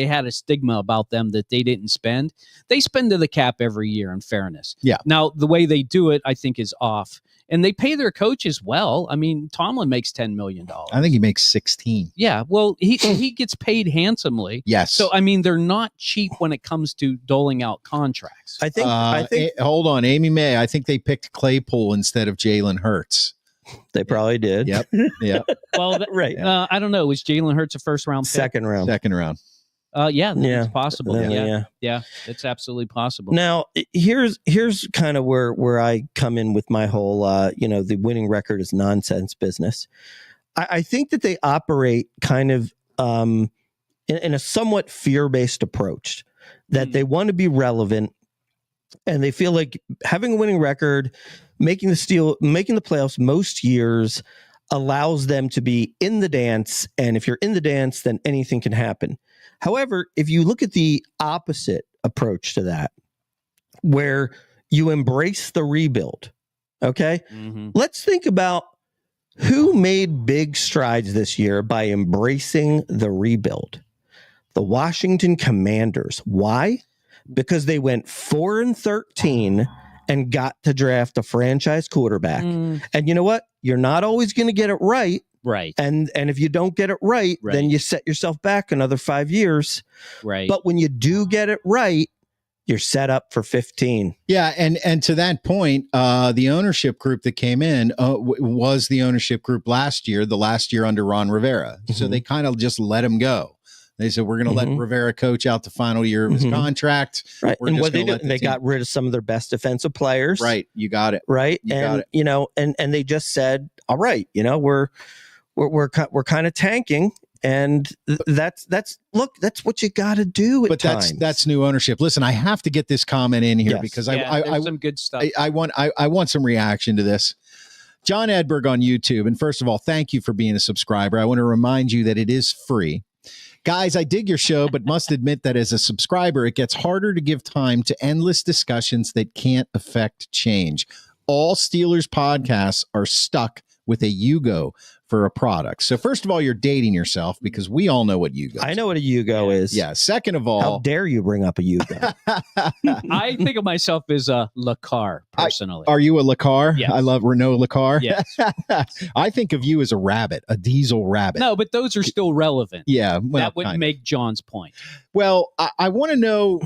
Speaker 1: had a stigma about them that they didn't spend. They spend to the cap every year, in fairness.
Speaker 2: Yeah.
Speaker 1: Now, the way they do it, I think, is off. And they pay their coaches well. I mean, Tomlin makes $10 million.
Speaker 2: I think he makes 16.
Speaker 1: Yeah, well, he gets paid handsomely.
Speaker 2: Yes.
Speaker 1: So, I mean, they're not cheap when it comes to doling out contracts.
Speaker 3: I think
Speaker 2: hold on, Amy May. I think they picked Claypool instead of Jalen Hurts.
Speaker 3: They probably did.
Speaker 2: Yep. Yeah.
Speaker 1: Well,
Speaker 3: right.
Speaker 1: I don't know. Was Jalen Hurts a first round pick?
Speaker 3: Second round.
Speaker 1: It's possible. Yeah, it's absolutely possible.
Speaker 3: Now, here's kind of where I come in with my whole, the winning record is nonsense business. I think that they operate kind of in a somewhat fear-based approach, that they want to be relevant, and they feel like having a winning record, making the playoffs most years allows them to be in the dance, and if you're in the dance, then anything can happen. However, if you look at the opposite approach to that, where you embrace the rebuild, okay? Mm-hmm. Let's think about who made big strides this year by embracing the rebuild. The Washington Commanders. Why? Because they went 4-13 and got to draft a franchise quarterback. And you know what? You're not always going to get it right.
Speaker 1: Right.
Speaker 3: And if you don't get it right, then you set yourself back another 5 years.
Speaker 1: Right.
Speaker 3: But when you do get it right, you're set up for 15.
Speaker 2: Yeah, and to that point, the ownership group that came in was the ownership group the last year under Ron Rivera. Mm-hmm. So they kind of just let him go. They said, we're going to let Rivera coach out the final year of his contract.
Speaker 3: Right. And what they did, they got rid of some of their best defensive players.
Speaker 2: Right. You got it.
Speaker 3: Right. And they just said, all right, we're kind of tanking. And that's what you got to do at times.
Speaker 2: That's new ownership. Listen, I have to get this comment in here because I
Speaker 1: some good stuff.
Speaker 2: I want some reaction to this. John Edberg on YouTube. And first of all, thank you for being a subscriber. I want to remind you that it is free. Guys, I dig your show, but must admit that as a subscriber, it gets harder to give time to endless discussions that can't affect change. All Steelers podcasts are stuck with a Yugo for a product. So first of all, you're dating yourself because we all know what Yugo is.
Speaker 3: I know what a Yugo is.
Speaker 2: Yeah. Second of all,
Speaker 3: how dare you bring up a Yugo?
Speaker 1: I think of myself as a Lacar personally.
Speaker 2: Are you a Lacar?
Speaker 1: Yes.
Speaker 2: I love Renault Lacar.
Speaker 1: Yes.
Speaker 2: I think of you as a rabbit, a diesel rabbit.
Speaker 1: No, but those are still relevant.
Speaker 2: Yeah. Well,
Speaker 1: that would make John's point.
Speaker 2: Well, I want to know,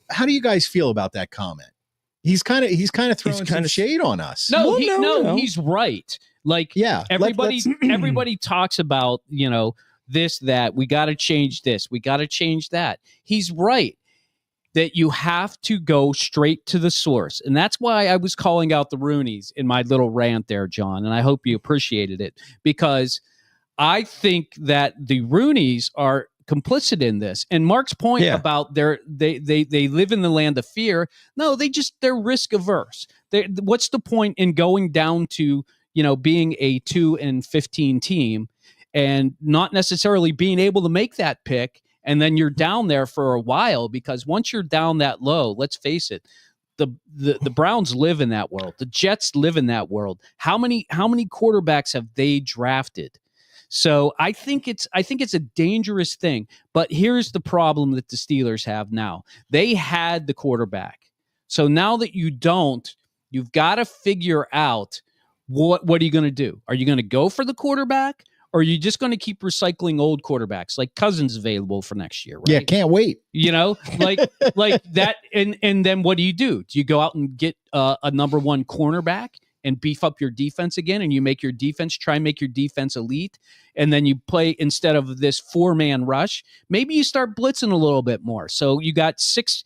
Speaker 2: how do you guys feel about that comment? He's kind of throwing some shade on us.
Speaker 1: No, he's right. Like,
Speaker 2: yeah,
Speaker 1: everybody talks about, this, that we got to change this. We got to change that. He's right that you have to go straight to the source. And that's why I was calling out the Roonies in my little rant there, John. And I hope you appreciated it, because I think that the Roonies are complicit in this. And Mark's point about they live in the land of fear. No, they're risk averse. What's the point in going down to, being a 2-15 team and not necessarily being able to make that pick, and then you're down there for a while? Because once you're down that low, let's face it, the Browns live in that world. The Jets live in that world. How many quarterbacks have they drafted? So I think it's a dangerous thing. But here's the problem that the Steelers have now. They had the quarterback. So now that you don't, you've got to figure out what are you going to do? Are you going to go for the quarterback, or are you just going to keep recycling old quarterbacks like Cousins available for next year? Right?
Speaker 2: Yeah, can't wait.
Speaker 1: Like that. And then what do? Do you go out and get a number one cornerback and beef up your defense again, and you make your defense, try and make your defense elite, and then you play, instead of this 4-man rush, maybe you start blitzing a little bit more. So you got six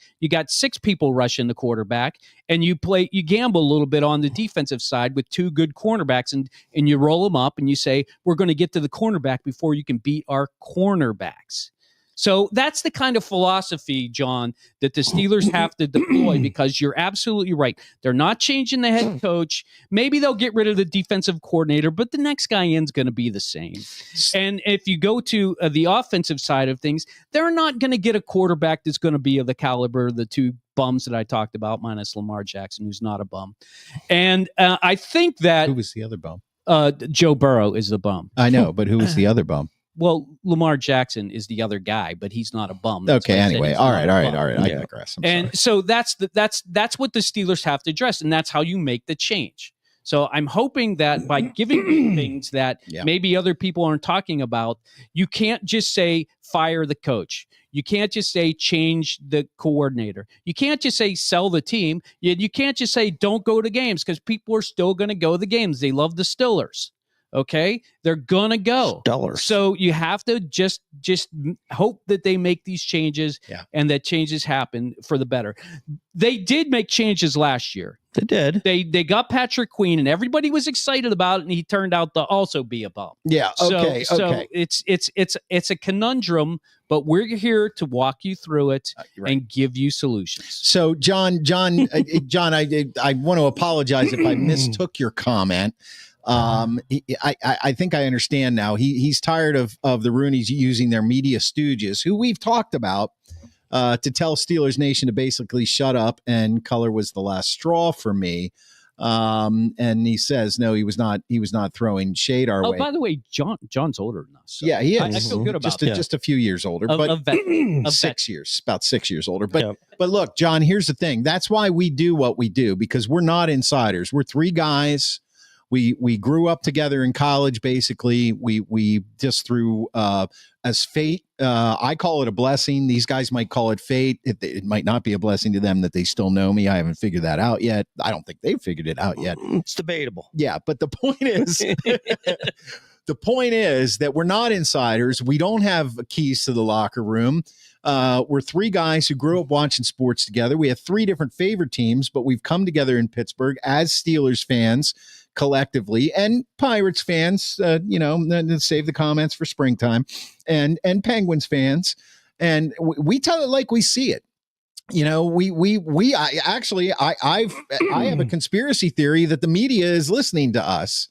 Speaker 1: people rushing the quarterback, and you gamble a little bit on the defensive side with 2 good cornerbacks, and you roll them up and you say, we're going to get to the cornerback before you can beat our cornerbacks. So that's the kind of philosophy, John, that the Steelers have to deploy, because you're absolutely right. They're not changing the head coach. Maybe they'll get rid of the defensive coordinator, but the next guy in is going to be the same. And if you go to the offensive side of things, they're not going to get a quarterback that's going to be of the caliber of the 2 bums that I talked about, minus Lamar Jackson, who's not a bum. And I think that...
Speaker 2: Who was the other bum?
Speaker 1: Joe Burrow is the bum.
Speaker 2: I know, but who was the other bum?
Speaker 1: Well, Lamar Jackson is the other guy, but he's not a bum.
Speaker 2: Okay, anyway. All right. I digress.
Speaker 1: And so that's what the Steelers have to address, and that's how you make the change. So I'm hoping that by giving things that maybe other people aren't talking about, you can't just say fire the coach. You can't just say change the coordinator. You can't just say sell the team. You can't just say don't go to games, because people are still going to go to the games. They love the Steelers. Okay, they're gonna go.
Speaker 3: Stellar.
Speaker 1: So you have to just hope that they make these changes, and that changes happen for the better. They did make changes last year.
Speaker 3: They did.
Speaker 1: They got Patrick Queen, and everybody was excited about it, and he turned out to also be a bum.
Speaker 2: Yeah. Okay.
Speaker 1: So it's a conundrum, but we're here to walk you through it and give you solutions.
Speaker 2: So John, I want to apologize if I mistook your comment. I think I understand now. He's tired of the Roonies using their media stooges, who we've talked about, to tell Steelers Nation to basically shut up, and color was the last straw for me. And he says, no, he was not throwing shade our way.
Speaker 1: Oh, by the way, John's older than us. So
Speaker 2: yeah, he is.
Speaker 1: I feel good about that.
Speaker 2: Just a few years older, but
Speaker 1: about
Speaker 2: 6 years older. But look, John, here's the thing. That's why we do what we do, because we're not insiders. We're 3 guys. We grew up together in college. Basically, we just through as fate. I call it a blessing. These guys might call it fate. It might not be a blessing to them that they still know me. I haven't figured that out yet. I don't think they've figured it out yet.
Speaker 3: It's debatable.
Speaker 2: Yeah, but the point is, the point is that we're not insiders. We don't have keys to the locker room. We're three guys who grew up watching sports together. We have three different favorite teams, but we've come together in Pittsburgh as Steelers fans collectively and Pirates fans, save the comments for springtime, and Penguins fans. And we tell it like we see it. I have a conspiracy theory that the media is listening to us,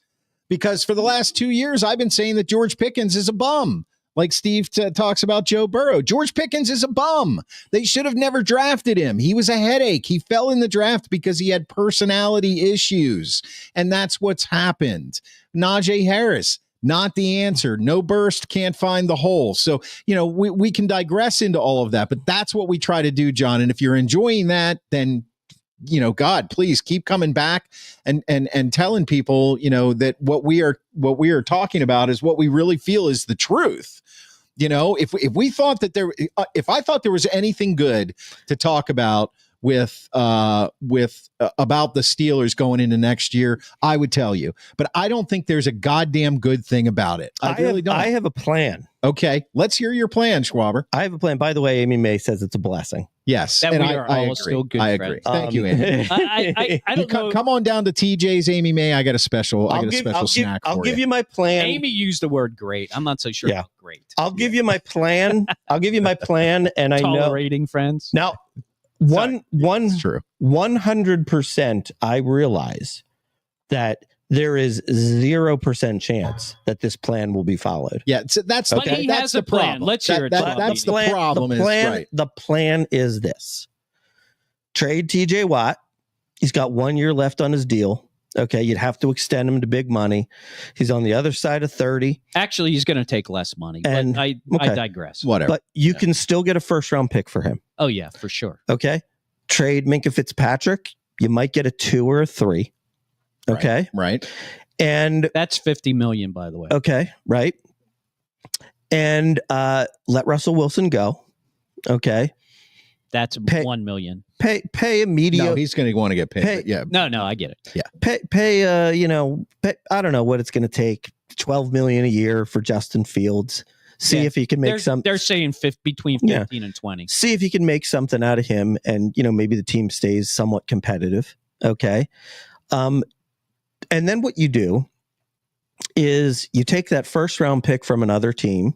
Speaker 2: because for the last 2 years, I've been saying that George Pickens is a bum. Like Steve talks about Joe Burrow. George Pickens is a bum. They should have never drafted him. He was a headache. He fell in the draft because he had personality issues. And that's what's happened. Najee Harris, not the answer. No burst, can't find the hole. So, we can digress into all of that, but that's what we try to do, John. And if you're enjoying that, then God, please keep coming back and telling people, that what we are talking about is what we really feel is the truth. If we thought that if I thought there was anything good to talk about with about the Steelers going into next year, I would tell you, but I don't think there's a goddamn good thing about it. I really don't.
Speaker 3: I have a plan.
Speaker 2: Okay, let's hear your plan, Schwaber.
Speaker 3: I have a plan. By the way, Amy May says it's a blessing.
Speaker 2: Yes,
Speaker 1: that
Speaker 2: and
Speaker 1: we are all still good
Speaker 2: I
Speaker 1: friends.
Speaker 2: agree. Thank you, Amy.
Speaker 1: I don't know.
Speaker 2: Come on down to TJ's, Amy May. I got a special. Snack.
Speaker 3: I'll give you my plan.
Speaker 1: Amy used the word "great." I'm not so sure.
Speaker 3: Yeah.
Speaker 1: Great.
Speaker 3: I'll give you my plan. And I know
Speaker 1: tolerating friends.
Speaker 3: Now,
Speaker 2: It's true.
Speaker 3: 100%. I realize that there is 0% chance that this plan will be followed.
Speaker 2: Yeah, that's
Speaker 1: okay. He
Speaker 2: that's
Speaker 1: has
Speaker 2: the
Speaker 1: a plan.
Speaker 2: problem.
Speaker 1: Let's hear it.
Speaker 2: That's the problem.
Speaker 3: The plan is this: trade TJ Watt. He's got 1 year left on his deal. Okay, you'd have to extend him to big money. He's on the other side of 30.
Speaker 1: Actually, he's going to take less money.
Speaker 3: And
Speaker 1: but I digress.
Speaker 2: Whatever.
Speaker 3: But you can still get a first round pick for him.
Speaker 1: Oh yeah, for sure.
Speaker 3: Okay. Trade Minkah Fitzpatrick. You might get a 2 or a 3. Okay.
Speaker 2: Right.
Speaker 3: And
Speaker 1: that's $50 million, by the way.
Speaker 3: Okay. Right. And let Russell Wilson go. Okay.
Speaker 1: That's $1 million.
Speaker 3: Pay a mediocre.
Speaker 2: No, he's going to want to get paid. Yeah.
Speaker 1: No, I get it.
Speaker 3: Yeah. Pay I don't know what it's going to take. $12 million a year for Justin Fields. See if he can make
Speaker 1: They're saying between 15 and 20.
Speaker 3: See if he can make something out of him, and maybe the team stays somewhat competitive. Okay. And then what you do is you take that first round pick from another team,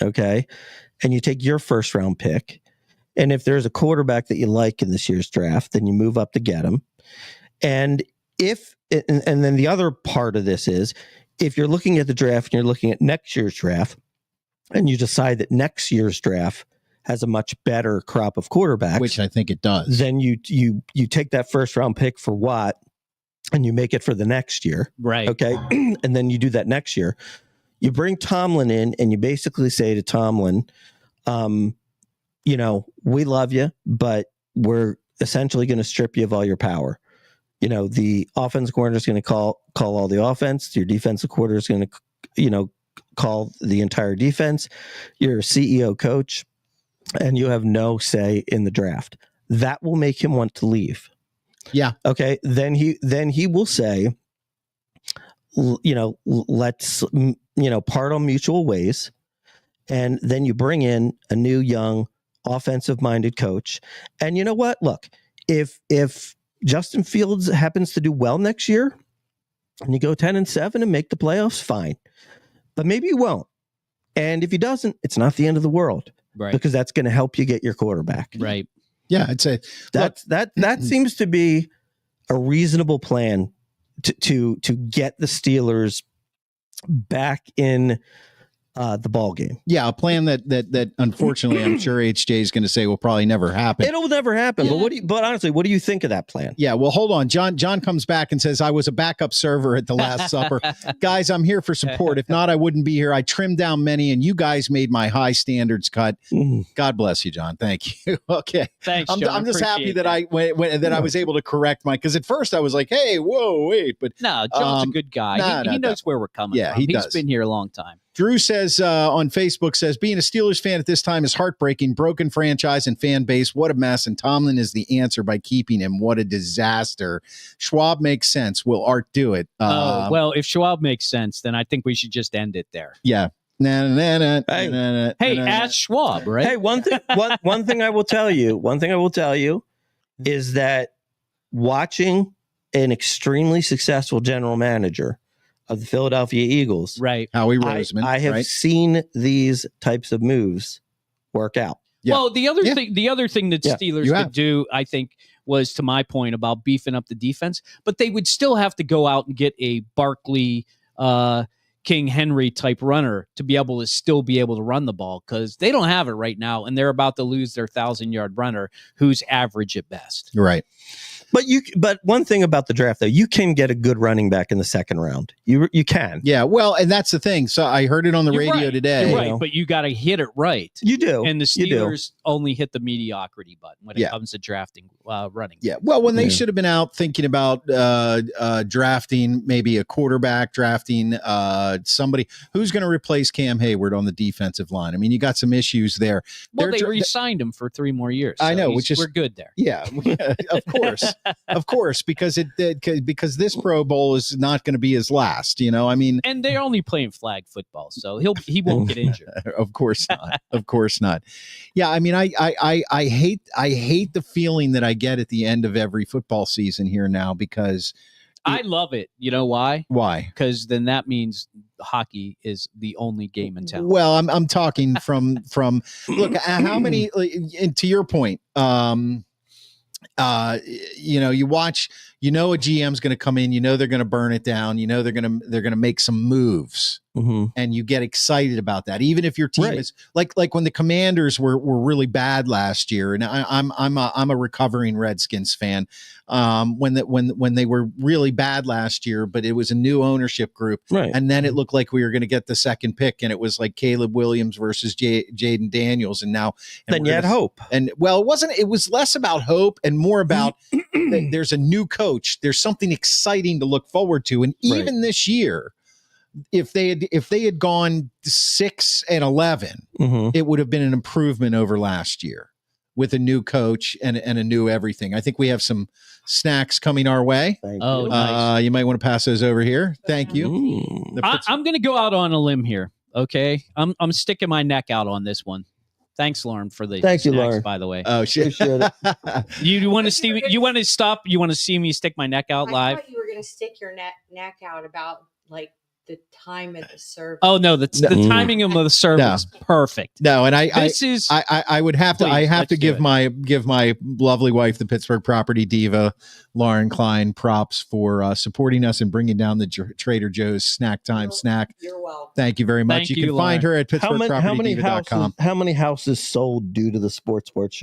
Speaker 3: okay, and you take your first round pick. And if there's a quarterback that you like in this year's draft, then you move up to get him. And then the other part of this is, if you're looking at the draft and you're looking at next year's draft, and you decide that next year's draft has a much better crop of quarterbacks,
Speaker 2: which I think it does,
Speaker 3: then you take that first round pick for Watt and you make it for the next year.
Speaker 1: Right.
Speaker 3: Okay. And then you do that next year. You bring Tomlin in and you basically say to Tomlin, we love you, but we're essentially going to strip you of all your power. The offensive coordinator is going to call all the offense. Your defensive coordinator is going to, call the entire defense. You're a CEO coach, and you have no say in the draft. That will make him want to leave.
Speaker 2: Yeah.
Speaker 3: Okay. Then he will say, let's, part on mutual ways. And then you bring in a new, young, offensive-minded coach. And you know what? Look, if Justin Fields happens to do well next year, and you go 10-7 and make the playoffs, fine. But maybe you won't. And if he doesn't, it's not the end of the world.
Speaker 1: Right.
Speaker 3: Because that's going to help you get your quarterback.
Speaker 1: Right.
Speaker 2: Yeah, I'd say
Speaker 3: that seems to be a reasonable plan to get the Steelers back in the ball game.
Speaker 2: Yeah, a plan that unfortunately I'm sure HJ is going to say will probably never happen.
Speaker 3: It'll never happen. But honestly, what do you think of that plan?
Speaker 2: Yeah, well, hold on. John comes back and says, I was a backup server at the Last Supper. Guys, I'm here for support. If not, I wouldn't be here. I trimmed down many, and you guys made my high standards cut. God bless you, John. Thank you. Okay.
Speaker 1: Thanks,
Speaker 2: I'm
Speaker 1: John.
Speaker 2: just happy that I was able to correct my, because at first I was like, hey, whoa, wait. But
Speaker 1: no, John's a good guy. He knows where we're coming from. He's been here a long time.
Speaker 2: Drew says on Facebook, being a Steelers fan at this time is heartbreaking. Broken franchise and fan base. What a mess. And Tomlin is the answer by keeping him. What a disaster. Schwab makes sense. Will Art do it?
Speaker 1: Well, if Schwab makes sense, then I think we should just end it there.
Speaker 2: Yeah.
Speaker 1: Hey, ask Schwab, right?
Speaker 3: Hey, one thing I will tell you is that watching an extremely successful general manager of the Philadelphia Eagles,
Speaker 1: right?
Speaker 2: Howie Roseman.
Speaker 3: I have seen these types of moves work out.
Speaker 2: Yeah.
Speaker 1: Well, the other thing that Steelers could do, I think, was to my point about beefing up the defense, but they would still have to go out and get a Barkley, King Henry type runner to be able to run the ball, because they don't have it right now, and they're about to lose their 1,000-yard runner, who's average at best.
Speaker 2: Right.
Speaker 3: But one thing about the draft, though, you can get a good running back in the second round. You can.
Speaker 2: Yeah, well, and that's the thing. So I heard it on the radio today.
Speaker 1: You're right, but you got to hit it right.
Speaker 3: You do.
Speaker 1: And the Steelers only hit the mediocrity button when it comes to drafting running.
Speaker 2: Yeah, well, when they should have been out thinking about drafting maybe a quarterback, drafting somebody who's going to replace Cam Hayward on the defensive line. I mean, you got some issues there.
Speaker 1: Well, they re-signed him for 3 more years. So
Speaker 2: I know,
Speaker 1: we're good there.
Speaker 2: Yeah, of course. Of course, because this Pro Bowl is not going to be his last, I mean,
Speaker 1: and they're only playing flag football, so he won't get injured.
Speaker 2: Of course not. Of course not. Yeah, I mean, I hate the feeling that I get at the end of every football season here now, because
Speaker 1: I love it. You know why?
Speaker 2: Why?
Speaker 1: Because then that means hockey is the only game in town.
Speaker 2: Well, I'm talking from look, how many, and to your point, you watch, a GM's going to come in, they're going to burn it down, they're going to make some moves, and you get excited about that, even if your team is like when the Commanders were really bad last year, and I'm a recovering Redskins fan. When they were really bad last year, but it was a new ownership group, and then it looked like we were going to get the second pick, and it was like Caleb Williams versus Jaden Daniels, and
Speaker 3: then you had hope.
Speaker 2: And well, it was less about hope and more about there's a new coach, there's something exciting to look forward to, and even this year, if they had gone 6-11, it would have been an improvement over last year with a new coach and a new everything. I think we have some snacks coming our way.
Speaker 1: Nice.
Speaker 2: You might want to pass those over here. Thank you.
Speaker 1: I'm going to go out on a limb here. Okay, I'm sticking my neck out on this one. Thanks, Lauren, for the snacks,
Speaker 3: Lauren.
Speaker 1: by the way.
Speaker 2: Oh shit!
Speaker 1: You want to see me? You want to stop? You want to see me stick my neck out live?
Speaker 4: I thought you were going to stick your neck out about the time of the service.
Speaker 1: Oh no, the timing of the service perfect.
Speaker 2: No, and I would have to.
Speaker 1: Please,
Speaker 2: I have to give my lovely wife, the Pittsburgh property diva, Lauren Klein, props for supporting us and bringing down the Trader Joe's snack time snack.
Speaker 4: You're welcome.
Speaker 2: Thank you very much.
Speaker 1: Thank
Speaker 2: you
Speaker 1: you,
Speaker 2: can find her at pittsburghpropertydiva.com.
Speaker 3: How many houses sold due to the Sports Porch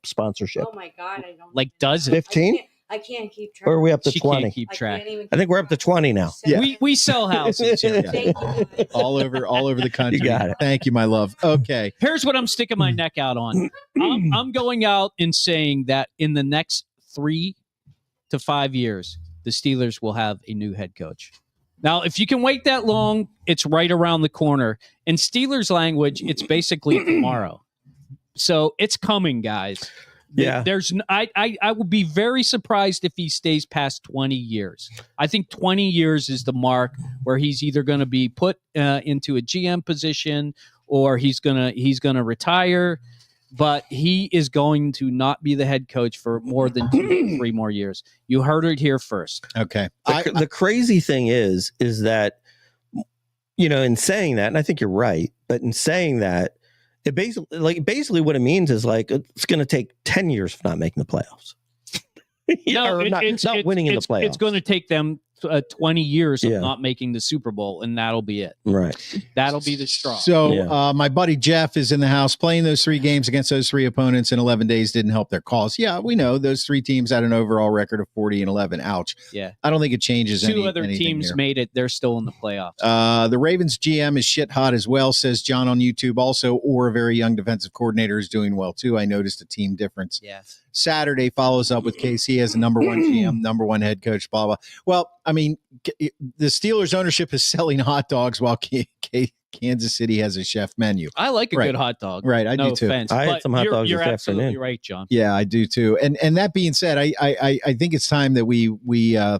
Speaker 3: sponsorship?
Speaker 4: Oh my God, I don't.
Speaker 1: Like dozens.
Speaker 3: 15?
Speaker 4: I can't keep track.
Speaker 3: Or are we up to
Speaker 1: She
Speaker 3: 20?
Speaker 1: can't keep track.
Speaker 3: I think we're up to 20 now.
Speaker 2: Yeah.
Speaker 1: We sell houses. Here.
Speaker 2: all over the country.
Speaker 3: You got it.
Speaker 2: Thank you, my love. Okay.
Speaker 1: Here's what I'm sticking my neck out on. I'm going out and saying that in the next 3 to 5 years, the Steelers will have a new head coach. Now, if you can wait that long, it's right around the corner. In Steelers language, it's basically tomorrow. So it's coming, guys.
Speaker 3: Yeah.
Speaker 1: I would be very surprised if he stays past 20 years. I think 20 years is the mark where he's either going to be put into a GM position or he's gonna retire. But he is going to not be the head coach for more than 2 to 3 more years. You heard it here first.
Speaker 2: Okay.
Speaker 3: The crazy thing is that, in saying that, and I think you're right, but in saying that, it basically what it means is it's going to take 10 years of not making the playoffs.
Speaker 1: No,
Speaker 3: not winning in the playoffs.
Speaker 1: It's going to take them 20 years of not making the Super Bowl, and that'll be it.
Speaker 3: Right.
Speaker 1: That'll be the straw.
Speaker 2: So my buddy Jeff is in the house playing those 3 games against those 3 opponents in 11 days didn't help their cause. Yeah, we know those 3 teams had an overall record of 40-11. Ouch.
Speaker 1: Yeah.
Speaker 2: I don't think it changes
Speaker 1: 2 other teams made it. They're still in the playoffs.
Speaker 2: The Ravens GM is shit hot as well, says John on YouTube. Also, or a very young defensive coordinator is doing well too. I noticed a team difference.
Speaker 1: Yes.
Speaker 2: Saturday follows up with KC as the number 1 GM, number 1 head coach, blah, blah. Well, I mean, the Steelers ownership is selling hot dogs while Kansas City has a chef menu.
Speaker 1: I like a good hot dog.
Speaker 2: Right, I
Speaker 1: no
Speaker 2: do too.
Speaker 1: Offense,
Speaker 3: I had some hot dogs
Speaker 1: You're
Speaker 3: this
Speaker 1: absolutely
Speaker 3: afternoon.
Speaker 1: right, John.
Speaker 2: Yeah, I do too. And that being said, I think it's time that we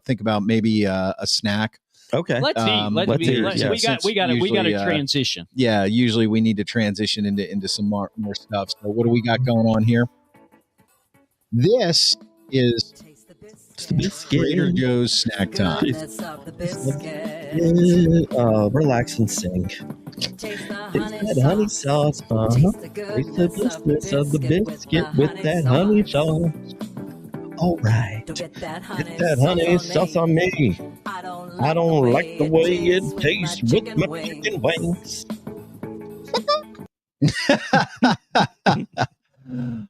Speaker 2: think about maybe a snack.
Speaker 3: Okay.
Speaker 1: Let's eat. We got to transition.
Speaker 2: Yeah, usually we need to transition into some more stuff. So what do we got going on here? This is Trader Joe's snack time.
Speaker 3: Relax and sing. Taste that honey sauce. Taste the blissness of the biscuit with that honey sauce. All right. Get that honey sauce on me. I don't like the way it tastes with my chicken wings.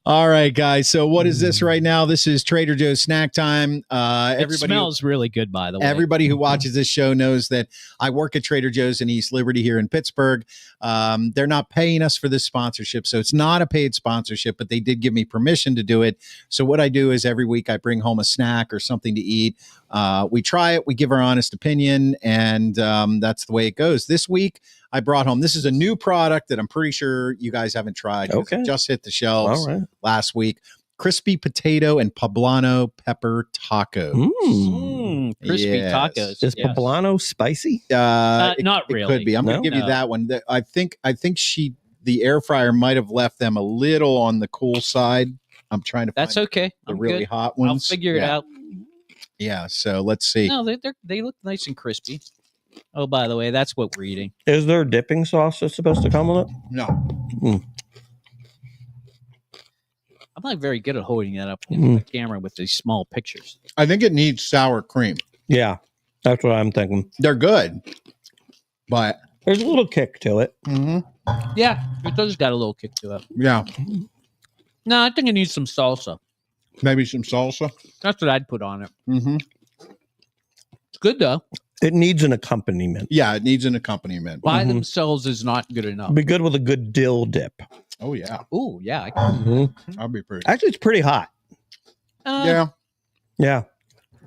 Speaker 2: All right, guys. So what is this right now? This is Trader Joe's snack time.
Speaker 1: It smells really good, by the way.
Speaker 2: Everybody who watches this show knows that I work at Trader Joe's in East Liberty here in Pittsburgh. They're not paying us for this sponsorship, so it's not a paid sponsorship, but they did give me permission to do it. So what I do is every week I bring home a snack or something to eat. We try it, we give our honest opinion, and that's the way it goes. This week, I brought home, this is a new product that I'm pretty sure you guys haven't tried.
Speaker 3: Okay.
Speaker 2: It just hit the shelves last week. Crispy potato and poblano pepper tacos.
Speaker 1: Crispy tacos.
Speaker 3: Is poblano spicy?
Speaker 1: Not really.
Speaker 2: It could be. I'm going to give you that one. I think the air fryer might have left them a little on the cool side. I'm trying to find
Speaker 1: okay.
Speaker 2: the
Speaker 1: I'm
Speaker 2: really
Speaker 1: good.
Speaker 2: hot ones.
Speaker 1: I'll figure it out.
Speaker 2: Yeah, so let's see.
Speaker 1: No, they look nice and crispy. Oh, by the way, that's what we're eating.
Speaker 3: Is there dipping sauce that's supposed to come with it?
Speaker 2: No.
Speaker 1: I'm not very good at holding that up in the camera with these small pictures.
Speaker 2: I think it needs sour cream.
Speaker 3: Yeah, that's what I'm thinking.
Speaker 2: They're good, but
Speaker 3: there's a little kick to it.
Speaker 1: Yeah, it does got a little kick to it.
Speaker 2: Yeah.
Speaker 1: No, I think it needs some salsa.
Speaker 2: Maybe some salsa.
Speaker 1: That's what I'd put on it. It's good, though.
Speaker 3: It needs an accompaniment.
Speaker 2: Yeah, it needs an accompaniment.
Speaker 1: By themselves is not good enough.
Speaker 3: Be good with a good dill dip.
Speaker 2: Oh, yeah.
Speaker 1: Oh, yeah.
Speaker 2: That'd be pretty.
Speaker 3: Actually, it's pretty hot.
Speaker 2: Yeah.
Speaker 3: Yeah.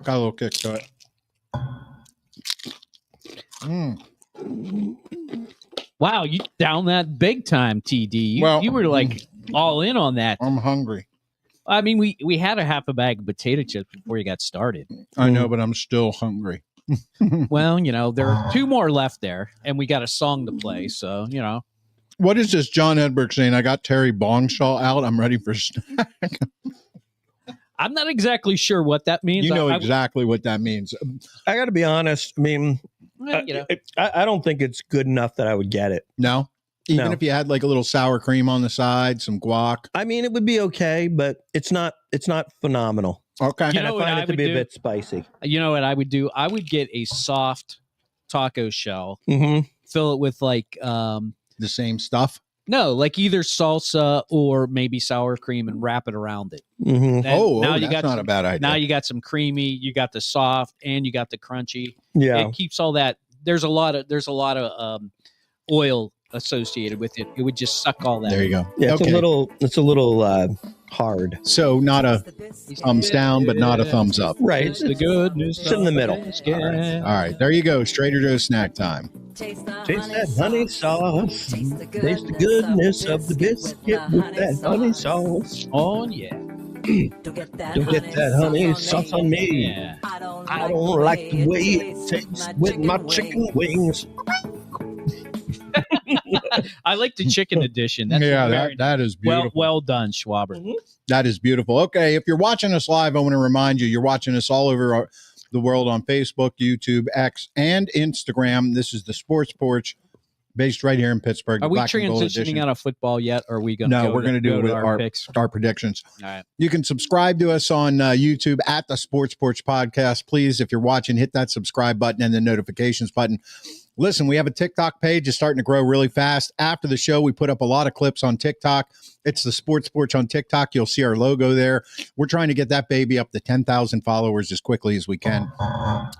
Speaker 2: Got a little kick to it.
Speaker 1: Wow, you down that big time, TD. You were like all in on that.
Speaker 2: I'm hungry.
Speaker 1: I mean, we had a half a bag of potato chips before you got started.
Speaker 2: I know, but I'm still hungry.
Speaker 1: Well, there are 2 more left there, and we got a song to play, so,
Speaker 2: What is this John Edberg saying? I got Terry Bongshaw out. I'm ready for snack.
Speaker 1: I'm not exactly sure what that means.
Speaker 2: You know exactly what that means.
Speaker 3: I got to be honest. I mean, I don't think it's good enough that I would get it.
Speaker 2: No? Even if you had like a little sour cream on the side, some guac.
Speaker 3: I mean, it would be okay, but it's not phenomenal.
Speaker 2: Okay.
Speaker 3: And I find it to be a bit spicy.
Speaker 1: You know what I would do? I would get a soft taco shell,
Speaker 3: Mm-hmm.
Speaker 1: fill it with like
Speaker 2: the same stuff.
Speaker 1: No, like either salsa or maybe sour cream and wrap it around it.
Speaker 3: Mm-hmm.
Speaker 2: That's not a bad idea.
Speaker 1: Now you got some creamy, you got the soft, and you got the crunchy.
Speaker 3: Yeah,
Speaker 1: it keeps all that. There's a lot of oil associated with it. It would just suck all that.
Speaker 2: There you go.
Speaker 3: Yeah, it's a little hard.
Speaker 2: So not a thumbs down, but not a thumbs up.
Speaker 3: Right.
Speaker 1: It's the goodness.
Speaker 3: It's in the middle.
Speaker 2: All right. There you go. Trader Joe's snack time.
Speaker 3: Taste that honey sauce. Taste the goodness of the biscuit with that honey sauce.
Speaker 1: Oh, yeah.
Speaker 3: Don't get that honey sauce on me.
Speaker 1: Yeah.
Speaker 3: I don't like the way it tastes with my chicken wings.
Speaker 1: I like the chicken edition. That's
Speaker 2: that is beautiful.
Speaker 1: Well done, Schwaber.
Speaker 3: Mm-hmm.
Speaker 2: That is beautiful. Okay, if you're watching us live, I want to remind you, you're watching us all over the world on Facebook, YouTube, X, and Instagram. This is the Sports Porch. based right here in Pittsburgh.
Speaker 1: Are we
Speaker 2: Black and Gold
Speaker 1: transitioning
Speaker 2: edition.
Speaker 1: out of football yet? Or are we going to
Speaker 2: No, we're going to do it with
Speaker 1: our picks?
Speaker 2: Our predictions.
Speaker 1: All right.
Speaker 2: You can subscribe to us on YouTube at the Sports Porch Podcast. Please, if you're watching, hit that subscribe button and the notifications button. Listen, we have a TikTok page. It's starting to grow really fast. After the show, we put up a lot of clips on TikTok. It's the Sports Porch on TikTok. You'll see our logo there. We're trying to get that baby up to 10,000 followers as quickly as we can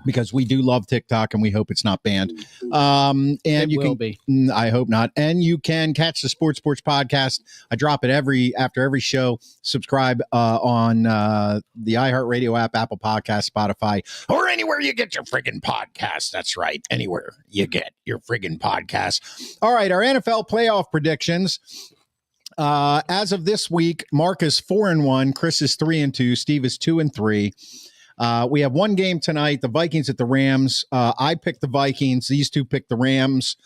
Speaker 2: because we do love TikTok and we hope it's not banned. And
Speaker 1: it
Speaker 2: you
Speaker 1: will
Speaker 2: can
Speaker 1: be.
Speaker 2: I hope not. And you can catch the Sports Porch Podcast. I drop it after every show. Subscribe on the iHeartRadio app, Apple Podcast, Spotify, or anywhere you get your friggin' podcast. That's right. Anywhere you get your friggin' podcast. All right, our NFL playoff predictions. As of this week, Mark is 4-1, Chris is 3-2, Steve is 2-3. We have one game tonight, the Vikings at the Rams. I picked the Vikings. These two picked the Rams.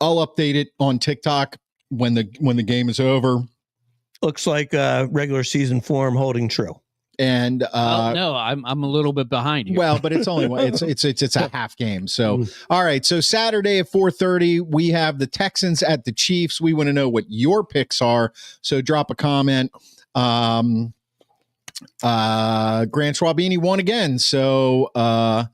Speaker 2: I'll update it on TikTok when the game is over.
Speaker 3: Looks like regular season form holding true.
Speaker 2: And
Speaker 1: no, I'm a little bit behind you.
Speaker 2: Well, but it's only it's a half game. So all right. So Saturday at 4:30, we have the Texans at the Chiefs. We want to know what your picks are. So drop a comment. Grant Schwabini wwon again. So I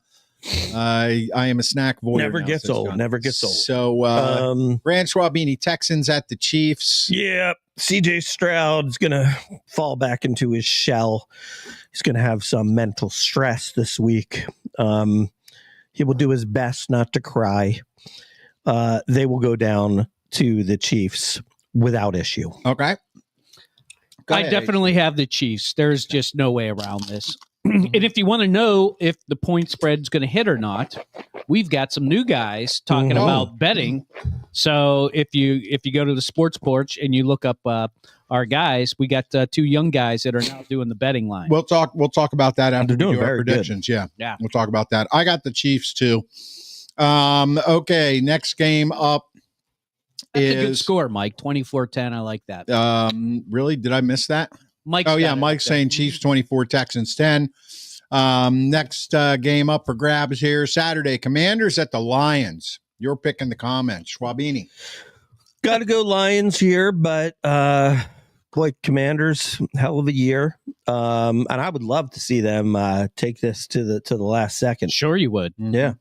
Speaker 2: am a snack voyeur.
Speaker 3: Never gets old. Never gets old.
Speaker 2: So Grant Schwabini, Texans at the Chiefs.
Speaker 3: Yeah. CJ Stroud's going to fall back into his shell. He's going to have some mental stress this week. He will do his best not to cry. They will go down to the Chiefs without issue.
Speaker 2: Okay.
Speaker 1: I definitely have the Chiefs. There's just no way around this. And if you want to know if the point spread's going to hit or not, we've got some new guys talking about betting. So if you go to the Sports Porch and you look up our guys, we got two young guys that are now doing the betting line.
Speaker 2: We'll talk about that after
Speaker 3: They're
Speaker 2: we
Speaker 3: doing
Speaker 2: do our
Speaker 3: very
Speaker 2: predictions.
Speaker 3: good.
Speaker 2: Yeah. We'll talk about that. I got the Chiefs too. Okay, next game up.
Speaker 1: That's a good score, Mike. 24-10. I like that.
Speaker 2: Really? Did I miss that?
Speaker 1: Mike's
Speaker 2: Mike's saying Chiefs 24, Texans 10. Next game up for grabs here. Saturday, Commanders at the Lions. You're picking the comments. Schwabini.
Speaker 3: Got to go Lions here, but boy, Commanders, hell of a year. And I would love to see them take this to the last second.
Speaker 1: Sure you would.
Speaker 3: Yeah.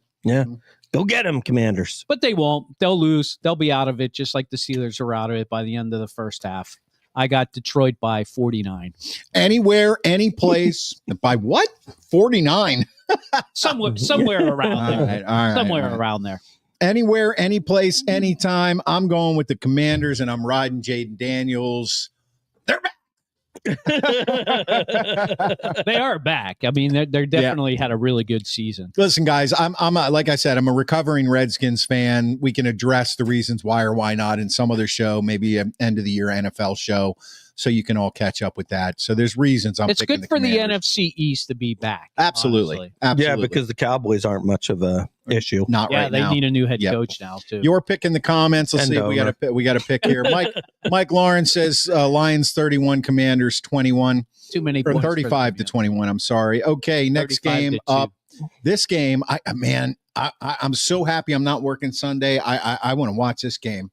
Speaker 3: Go get them, Commanders.
Speaker 1: But they won't. They'll lose. They'll be out of it just like the Steelers are out of it by the end of the first half. I got Detroit by 49.
Speaker 2: Anywhere, any place. By what? 49.
Speaker 1: Somewhere around there.
Speaker 2: All right.
Speaker 1: Somewhere around there.
Speaker 2: Anywhere, any place, anytime. I'm going with the Commanders, and I'm riding Jaden Daniels. They're back.
Speaker 1: They are back. I mean, they're definitely had a really good season.
Speaker 2: Listen, guys, I'm like I said, I'm a recovering Redskins fan. We can address the reasons why or why not in some other show, maybe an end of the year NFL show, so you can all catch up with that. So there's reasons
Speaker 1: It's good for the NFC East to be back.
Speaker 2: Absolutely.
Speaker 1: Honestly.
Speaker 2: Absolutely.
Speaker 3: Yeah, because the Cowboys aren't much of a issue.
Speaker 2: Not right now.
Speaker 1: Yeah, they need a new head coach now too.
Speaker 2: You're picking the comments. Let's see. We got to pick here. Mike Lawrence says Lions 31, Commanders 21.
Speaker 1: Too many
Speaker 2: or
Speaker 1: points
Speaker 2: 35 to 21. I'm sorry. Okay, next game up. This game, I'm so happy I'm not working Sunday. I want to watch this game.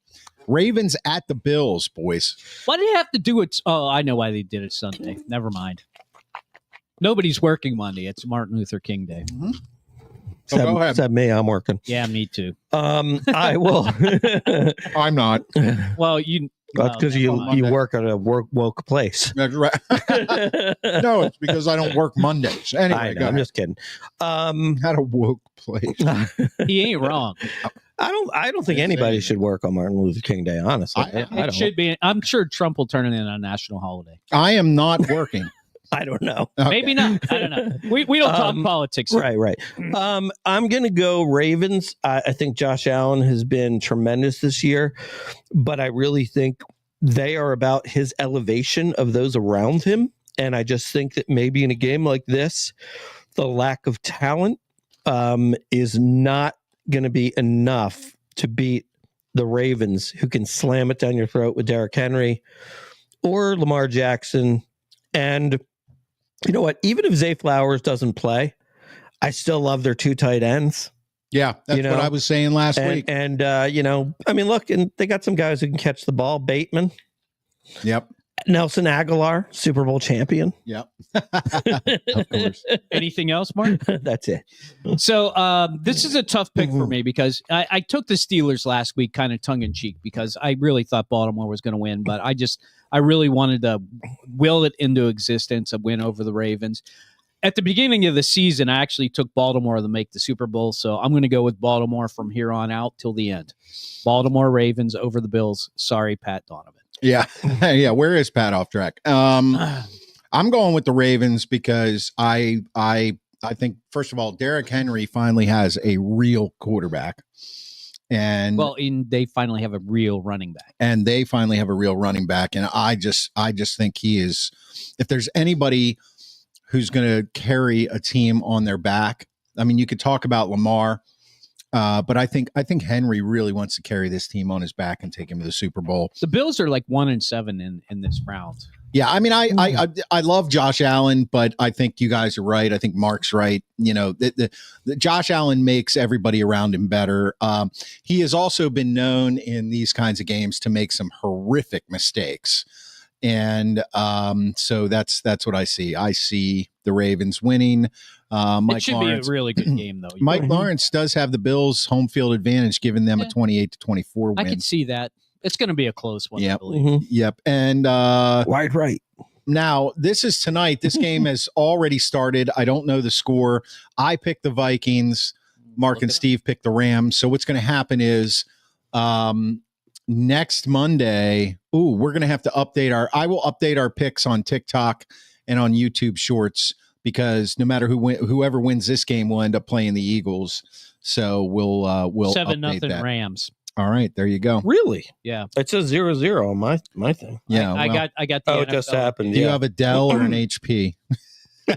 Speaker 2: Ravens at the Bills, boys.
Speaker 1: Why do you have to do it? Oh, I know why they did it Sunday. Never mind. Nobody's working Monday. It's Martin Luther King Day.
Speaker 2: Mm-hmm.
Speaker 3: Go ahead. Except me, I'm working.
Speaker 1: Yeah, me too.
Speaker 3: I will.
Speaker 2: I'm not.
Speaker 1: Well,
Speaker 3: that's because you work at a woke place.
Speaker 2: That's right. No, it's because I don't work Mondays. Anyway,
Speaker 3: I'm just kidding.
Speaker 2: At a woke place.
Speaker 1: He ain't wrong.
Speaker 3: I don't think anybody should work on Martin Luther King Day, honestly.
Speaker 1: It should be. I'm sure Trump will turn it in on a national holiday.
Speaker 2: I am not working.
Speaker 3: I don't know.
Speaker 2: Okay.
Speaker 1: Maybe not. I don't know. We don't talk politics.
Speaker 3: Right. I'm going to go Ravens. I think Josh Allen has been tremendous this year, but I really think they are about his elevation of those around him. And I just think that maybe in a game like this, the lack of talent is not going to be enough to beat the Ravens, who can slam it down your throat with Derrick Henry or Lamar Jackson. And you know what? Even if Zay Flowers doesn't play, I still love their two tight ends.
Speaker 2: Yeah, that's what I was saying last week.
Speaker 3: And look, and they got some guys who can catch the ball. Bateman.
Speaker 2: Yep.
Speaker 3: Nelson Aguilar, Super Bowl champion.
Speaker 2: Yep. Of course.
Speaker 1: Anything else, Mark?
Speaker 3: That's it.
Speaker 1: So this is a tough pick for me because I took the Steelers last week kind of tongue-in-cheek because I really thought Baltimore was going to win, but I really wanted to will it into existence, a win over the Ravens. At the beginning of the season, I actually took Baltimore to make the Super Bowl, so I'm going to go with Baltimore from here on out till the end. Baltimore Ravens over the Bills. Sorry, Pat Donovan.
Speaker 2: Yeah. Yeah. Where is Pat off track? I'm going with the Ravens because I think, first of all, Derrick Henry finally has a real quarterback. And
Speaker 1: they finally have a real running back.
Speaker 2: And I just think he is, if there's anybody who's going to carry a team on their back, I mean, you could talk about Lamar, but I think Henry really wants to carry this team on his back and take him to the Super Bowl.
Speaker 1: The Bills are like 1-7 in this round.
Speaker 2: Yeah, I mean, I love Josh Allen, but I think you guys are right. I think Mark's right. You know, the Josh Allen makes everybody around him better. He has also been known in these kinds of games to make some horrific mistakes, and so that's what I see. I see the Ravens winning.
Speaker 1: It should be a really good game, though.
Speaker 2: Mike Lawrence does have the Bills' home field advantage, giving them a 28-24 win.
Speaker 1: I can see that. It's going to be a close one,
Speaker 2: yep.
Speaker 1: I believe.
Speaker 2: Yep. And
Speaker 3: wide right.
Speaker 2: Now, this is tonight. This game has already started. I don't know the score. I picked the Vikings. Mark and Steve picked the Rams. So what's going to happen is next Monday, we're going to have to I will update our picks on TikTok and on YouTube Shorts, because no matter whoever wins this game will end up playing the Eagles. So we'll
Speaker 1: 7-0 Rams.
Speaker 2: All right, there you go.
Speaker 3: Really?
Speaker 1: Yeah.
Speaker 3: It says 0-0 on my thing.
Speaker 2: Yeah,
Speaker 1: I got the NFL.
Speaker 3: It just happened.
Speaker 2: Do you have a Dell or an HP?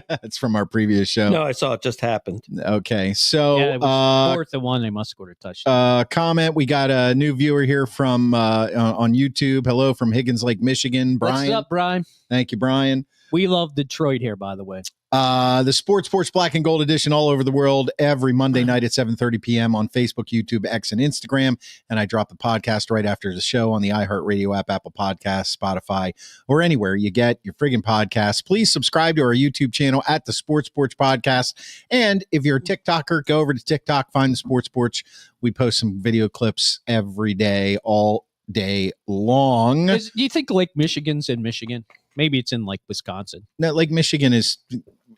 Speaker 2: That's from our previous show.
Speaker 3: No, I saw it just happened.
Speaker 2: Okay, so
Speaker 1: it was 4th-1. They must score a touchdown.
Speaker 2: Comment. We got a new viewer here from on YouTube. Hello from Higgins Lake, Michigan. Brian.
Speaker 1: What's up, Brian?
Speaker 2: Thank you, Brian.
Speaker 1: We love Detroit here, by the way.
Speaker 2: The Sports Black and Gold edition all over the world every Monday night at 7:30 p.m. on Facebook, YouTube, X, and Instagram. And I drop the podcast right after the show on the iHeartRadio app, Apple Podcasts, Spotify, or anywhere you get your friggin' podcasts. Please subscribe to our YouTube channel at the Sports Podcast. And if you're a TikToker, go over to TikTok, find the Sports Porch. We post some video clips every day, all day long.
Speaker 1: Do you think Lake Michigan's in Michigan? Maybe it's in like Wisconsin.
Speaker 2: No, Lake Michigan is,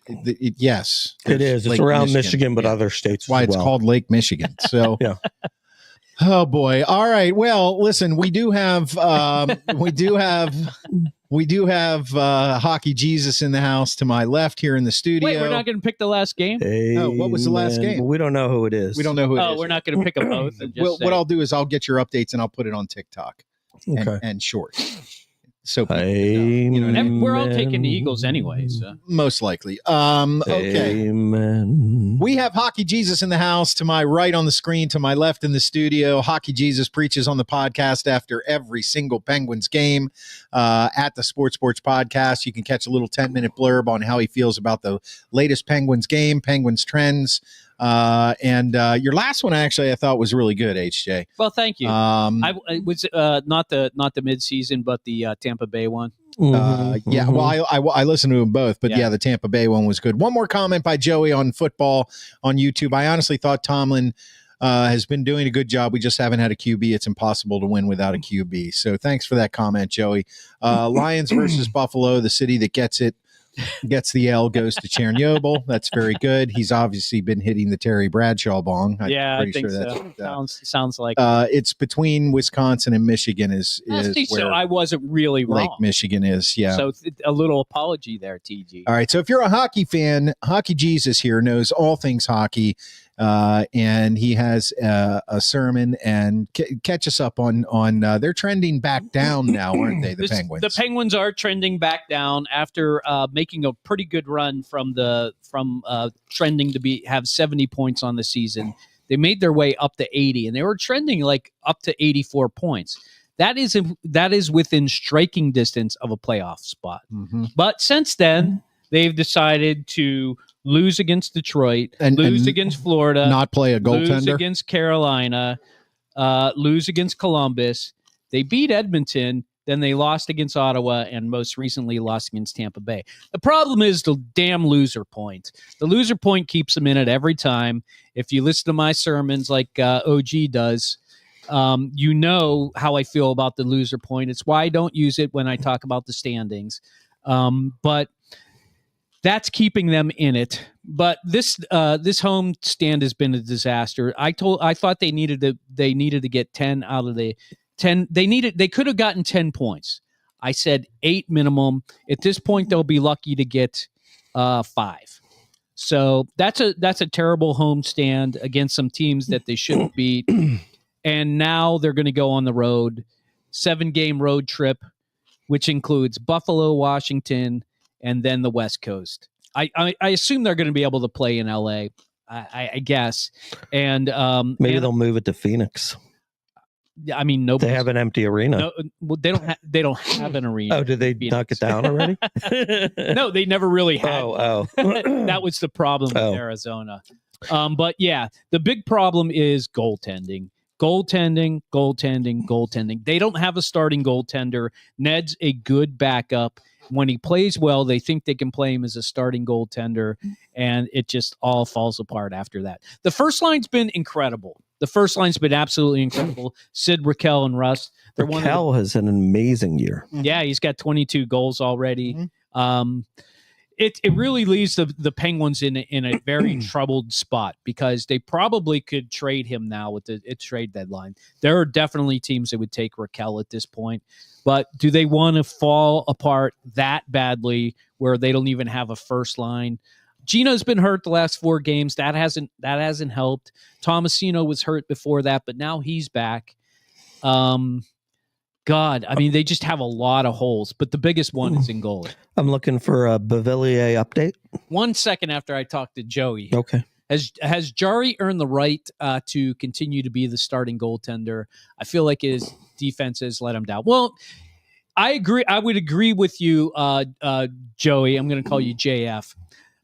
Speaker 2: yes.
Speaker 3: It is. It's
Speaker 2: Lake
Speaker 3: around Michigan, but other states.
Speaker 2: That's why it's called Lake Michigan. So,
Speaker 3: yeah.
Speaker 2: Oh boy. All right. Well, listen, we do have Hockey Jesus in the house to my left here in the studio.
Speaker 1: Wait, we're not going to pick the last game?
Speaker 2: Oh, what was the last game?
Speaker 3: Well, we don't know who it is.
Speaker 2: We don't know who it is.
Speaker 1: Oh, we're not going to pick them both. And just
Speaker 2: what I'll do is I'll get your updates and I'll put it on TikTok and Shorts. So
Speaker 1: we're all taking the Eagles anyway. So.
Speaker 2: Most likely. Okay.
Speaker 3: Amen.
Speaker 2: We have Hockey Jesus in the house to my right on the screen, to my left in the studio. Hockey Jesus preaches on the podcast after every single Penguins game at the Sports Podcast. You can catch a little 10-minute blurb on how he feels about the latest Penguins game, Penguins trends. And your last one, actually, I thought was really good, HJ.
Speaker 1: Well, thank you. It was not the midseason, but the Tampa Bay one.
Speaker 2: Yeah, well, I listened to them both, but yeah, the Tampa Bay one was good. One more comment by Joey on football on YouTube. I honestly thought Tomlin has been doing a good job. We just haven't had a QB. It's impossible to win without a QB. So thanks for that comment, Joey. Lions versus Buffalo, the city that gets the L goes to Chernobyl. That's very good. He's obviously been hitting the Terry Bradshaw bong.
Speaker 1: I think so. Sounds like
Speaker 2: it's between Wisconsin and Michigan is where
Speaker 1: so I wasn't really wrong.
Speaker 2: Lake Michigan is, yeah.
Speaker 1: So a little apology there, TG.
Speaker 2: All right. So if you're a hockey fan, Hockey Jesus here knows all things hockey. And he has a sermon, and catch us up on they're trending back down now, aren't they? The Penguins.
Speaker 1: The Penguins are trending back down after making a pretty good run from trending to have 70 points on the season. They made their way up to 80, and they were trending like up to 84 points. That is within striking distance of a playoff spot. Mm-hmm. But since then, they've decided to lose against Detroit, lose against Florida,
Speaker 2: not play a goaltender,
Speaker 1: lose against Carolina, lose against Columbus. They beat Edmonton, then they lost against Ottawa, and most recently lost against Tampa Bay. The problem is the damn loser point. The loser point keeps them in it every time. If you listen to my sermons like OG does, you know how I feel about the loser point. It's why I don't use it when I talk about the standings. But that's keeping them in it. But this home stand has been a disaster. I thought they needed to get 10 out of the 10. They could have gotten 10 points. I said 8 minimum. At this point, they'll be lucky to get 5. So that's a terrible home stand against some teams that they shouldn't beat. And now they're going to go on the road, 7-game road trip, which includes Buffalo, Washington, and then the West Coast. I assume they're going to be able to play in LA, I guess. And
Speaker 3: maybe they'll move it to Phoenix.
Speaker 1: I mean, nobody.
Speaker 3: They have an empty arena.
Speaker 1: No, well, they don't have an arena.
Speaker 3: Oh, did they knock it down already?
Speaker 1: No, they never really had.
Speaker 3: Oh.
Speaker 1: That was the problem with Arizona. But yeah, the big problem is goaltending. Goaltending. They don't have a starting goaltender. Ned's a good backup. When he plays well, they think they can play him as a starting goaltender, and it just all falls apart after that. The first line's been incredible. The first line's been absolutely incredible. Sid, Raquel, and Russ.
Speaker 3: Raquel has an amazing year.
Speaker 1: Yeah, he's got 22 goals already. It really leaves the Penguins in a very troubled spot because they probably could trade him now with the trade deadline. There are definitely teams that would take Raquel at this point, but do they want to fall apart that badly where they don't even have a first line? Gino's been hurt the last 4 games. That hasn't helped. Tomasino was hurt before that, but now he's back. God, I mean, they just have a lot of holes, but the biggest one is in goalie.
Speaker 3: I'm looking for a Beauvillier update.
Speaker 1: 1 second after I talk to Joey.
Speaker 3: Okay.
Speaker 1: Has Jari earned the right to continue to be the starting goaltender? I feel like his defense has let him down. Well, I agree. I would agree with you, Joey. I'm going to call you JF.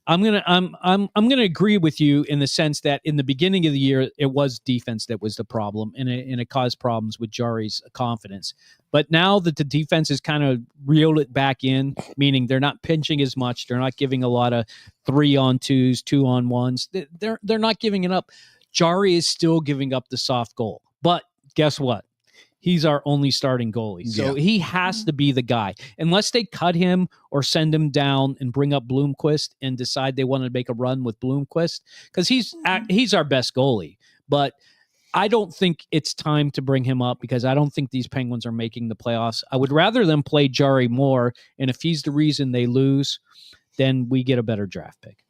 Speaker 1: I'm gonna agree with you in the sense that in the beginning of the year it was defense that was the problem, and it caused problems with Jari's confidence. But now that the defense has kind of reeled it back in, meaning they're not pinching as much, they're not giving a lot of 3-on-2s, 2-on-1s. They're not giving it up. Jari is still giving up the soft goal, but guess what? He's our only starting goalie. So he has to be the guy. Unless they cut him or send him down and bring up Bloomquist and decide they want to make a run with Bloomquist, because he's our best goalie. But I don't think it's time to bring him up because I don't think these Penguins are making the playoffs. I would rather them play Jari more, and if he's the reason they lose, then we get a better draft pick.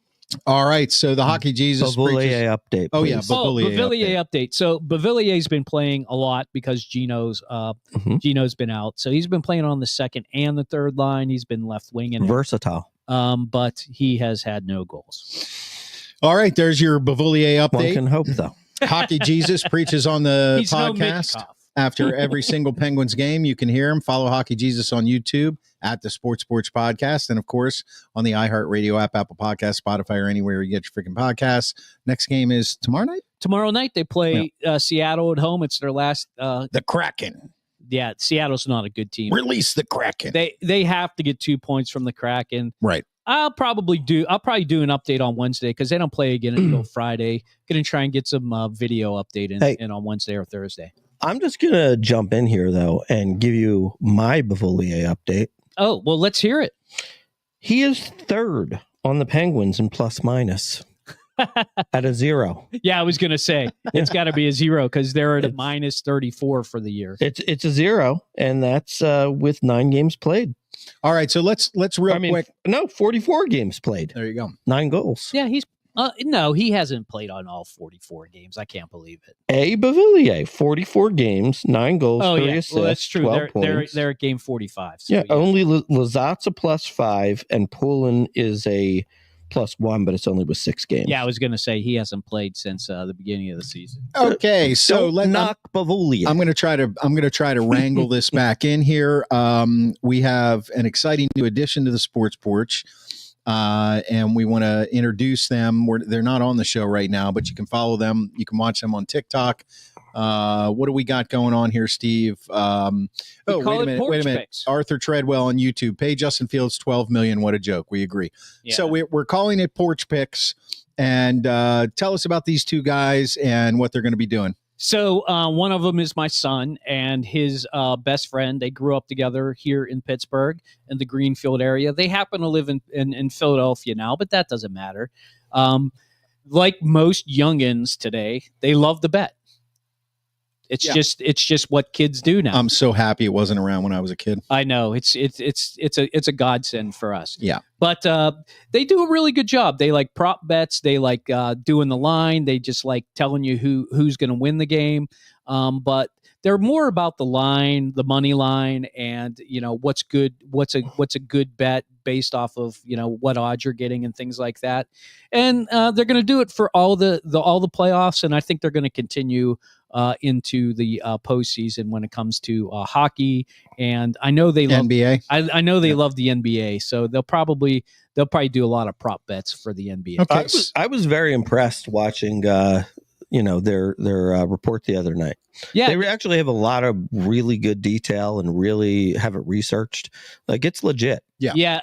Speaker 2: All right, so the Hockey Jesus
Speaker 3: Beauvillier update.
Speaker 2: Oh yeah,
Speaker 1: Beauvillier update. So Beauvillier's been playing a lot because Gino's been out. So he's been playing on the second and the third line. He's been left winging.
Speaker 3: Versatile.
Speaker 1: But he has had no goals.
Speaker 2: All right, there's your Beauvillier update.
Speaker 3: One can hope though.
Speaker 2: Hockey Jesus preaches on the
Speaker 1: He's
Speaker 2: podcast.
Speaker 1: No
Speaker 2: After every single Penguins game, you can hear him. Follow Hockey Jesus on YouTube at the Sports Porch Podcast. And, of course, on the iHeartRadio app, Apple Podcasts, Spotify, or anywhere you get your freaking podcasts. Next game is tomorrow night?
Speaker 1: Tomorrow night, they play Seattle at home. It's their last.
Speaker 2: The Kraken.
Speaker 1: Yeah, Seattle's not a good team.
Speaker 2: Release the Kraken.
Speaker 1: They have to get 2 points from the Kraken.
Speaker 2: Right.
Speaker 1: I'll probably do an update on Wednesday because they don't play again until Friday. Going to try and get some video update in on Wednesday or Thursday.
Speaker 3: I'm just going to jump in here, though, and give you my Beauvillier update.
Speaker 1: Oh, well, let's hear it.
Speaker 3: He is third on the Penguins in plus minus at a 0.
Speaker 1: Yeah, I was going to say, it's got to be a 0 because they're at a minus 34 for the year.
Speaker 3: It's a 0, and that's with 9 games played.
Speaker 2: All right, so let's quick.
Speaker 3: No, 44 games played.
Speaker 2: There you go.
Speaker 3: 9 goals.
Speaker 1: Yeah, he's no, he hasn't played on all 44 games. I can't believe it.
Speaker 3: A. Beauvillier, 44 games, 9 goals, 3 assists,
Speaker 1: well, that's true.
Speaker 3: 12 points.
Speaker 1: They're at game 45. So
Speaker 3: yeah, only Lazat's a plus 5, and Poulin is a plus 1, but it's only with 6 games.
Speaker 1: Yeah, I was going to say he hasn't played since the beginning of the season.
Speaker 2: Okay, so let's
Speaker 3: knock Beauvillier.
Speaker 2: I'm going to try to wrangle this back in here. We have an exciting new addition to the Sports Porch. and we want to introduce them. They're not on the show right now, but you can follow them. You can watch them on TikTok. What do we got going on here, Steve? Wait a minute.
Speaker 1: Picks.
Speaker 2: Arthur Treadwell on YouTube. Pay Justin Fields $12 million. What a joke. We agree. Yeah. So we're calling it Porch Picks. And tell us about these two guys and what they're going to be doing.
Speaker 1: So one of them is my son and his best friend. They grew up together here in Pittsburgh in the Greenfield area. They happen to live in Philadelphia now, but that doesn't matter. Like most youngins today, they love to bet. It's just what kids do now.
Speaker 2: I'm so happy it wasn't around when I was a kid.
Speaker 1: I know it's a godsend for us.
Speaker 2: Yeah,
Speaker 1: but they do a really good job. They like prop bets. They like doing the line. They just like telling you who's going to win the game. But they're more about the line, the money line, and what's good. What's a good bet based off of what odds you're getting and things like that. And they're going to do it for all the playoffs. And I think they're going to continue into the postseason when it comes to hockey. And I know they love
Speaker 2: NBA.
Speaker 1: I know they love the NBA, so they'll probably do a lot of prop bets for the NBA.
Speaker 2: Okay.
Speaker 3: I was very impressed watching their report the other night.
Speaker 1: Yeah,
Speaker 3: they actually have a lot of really good detail and really have it researched. Like, it's legit.
Speaker 1: Yeah.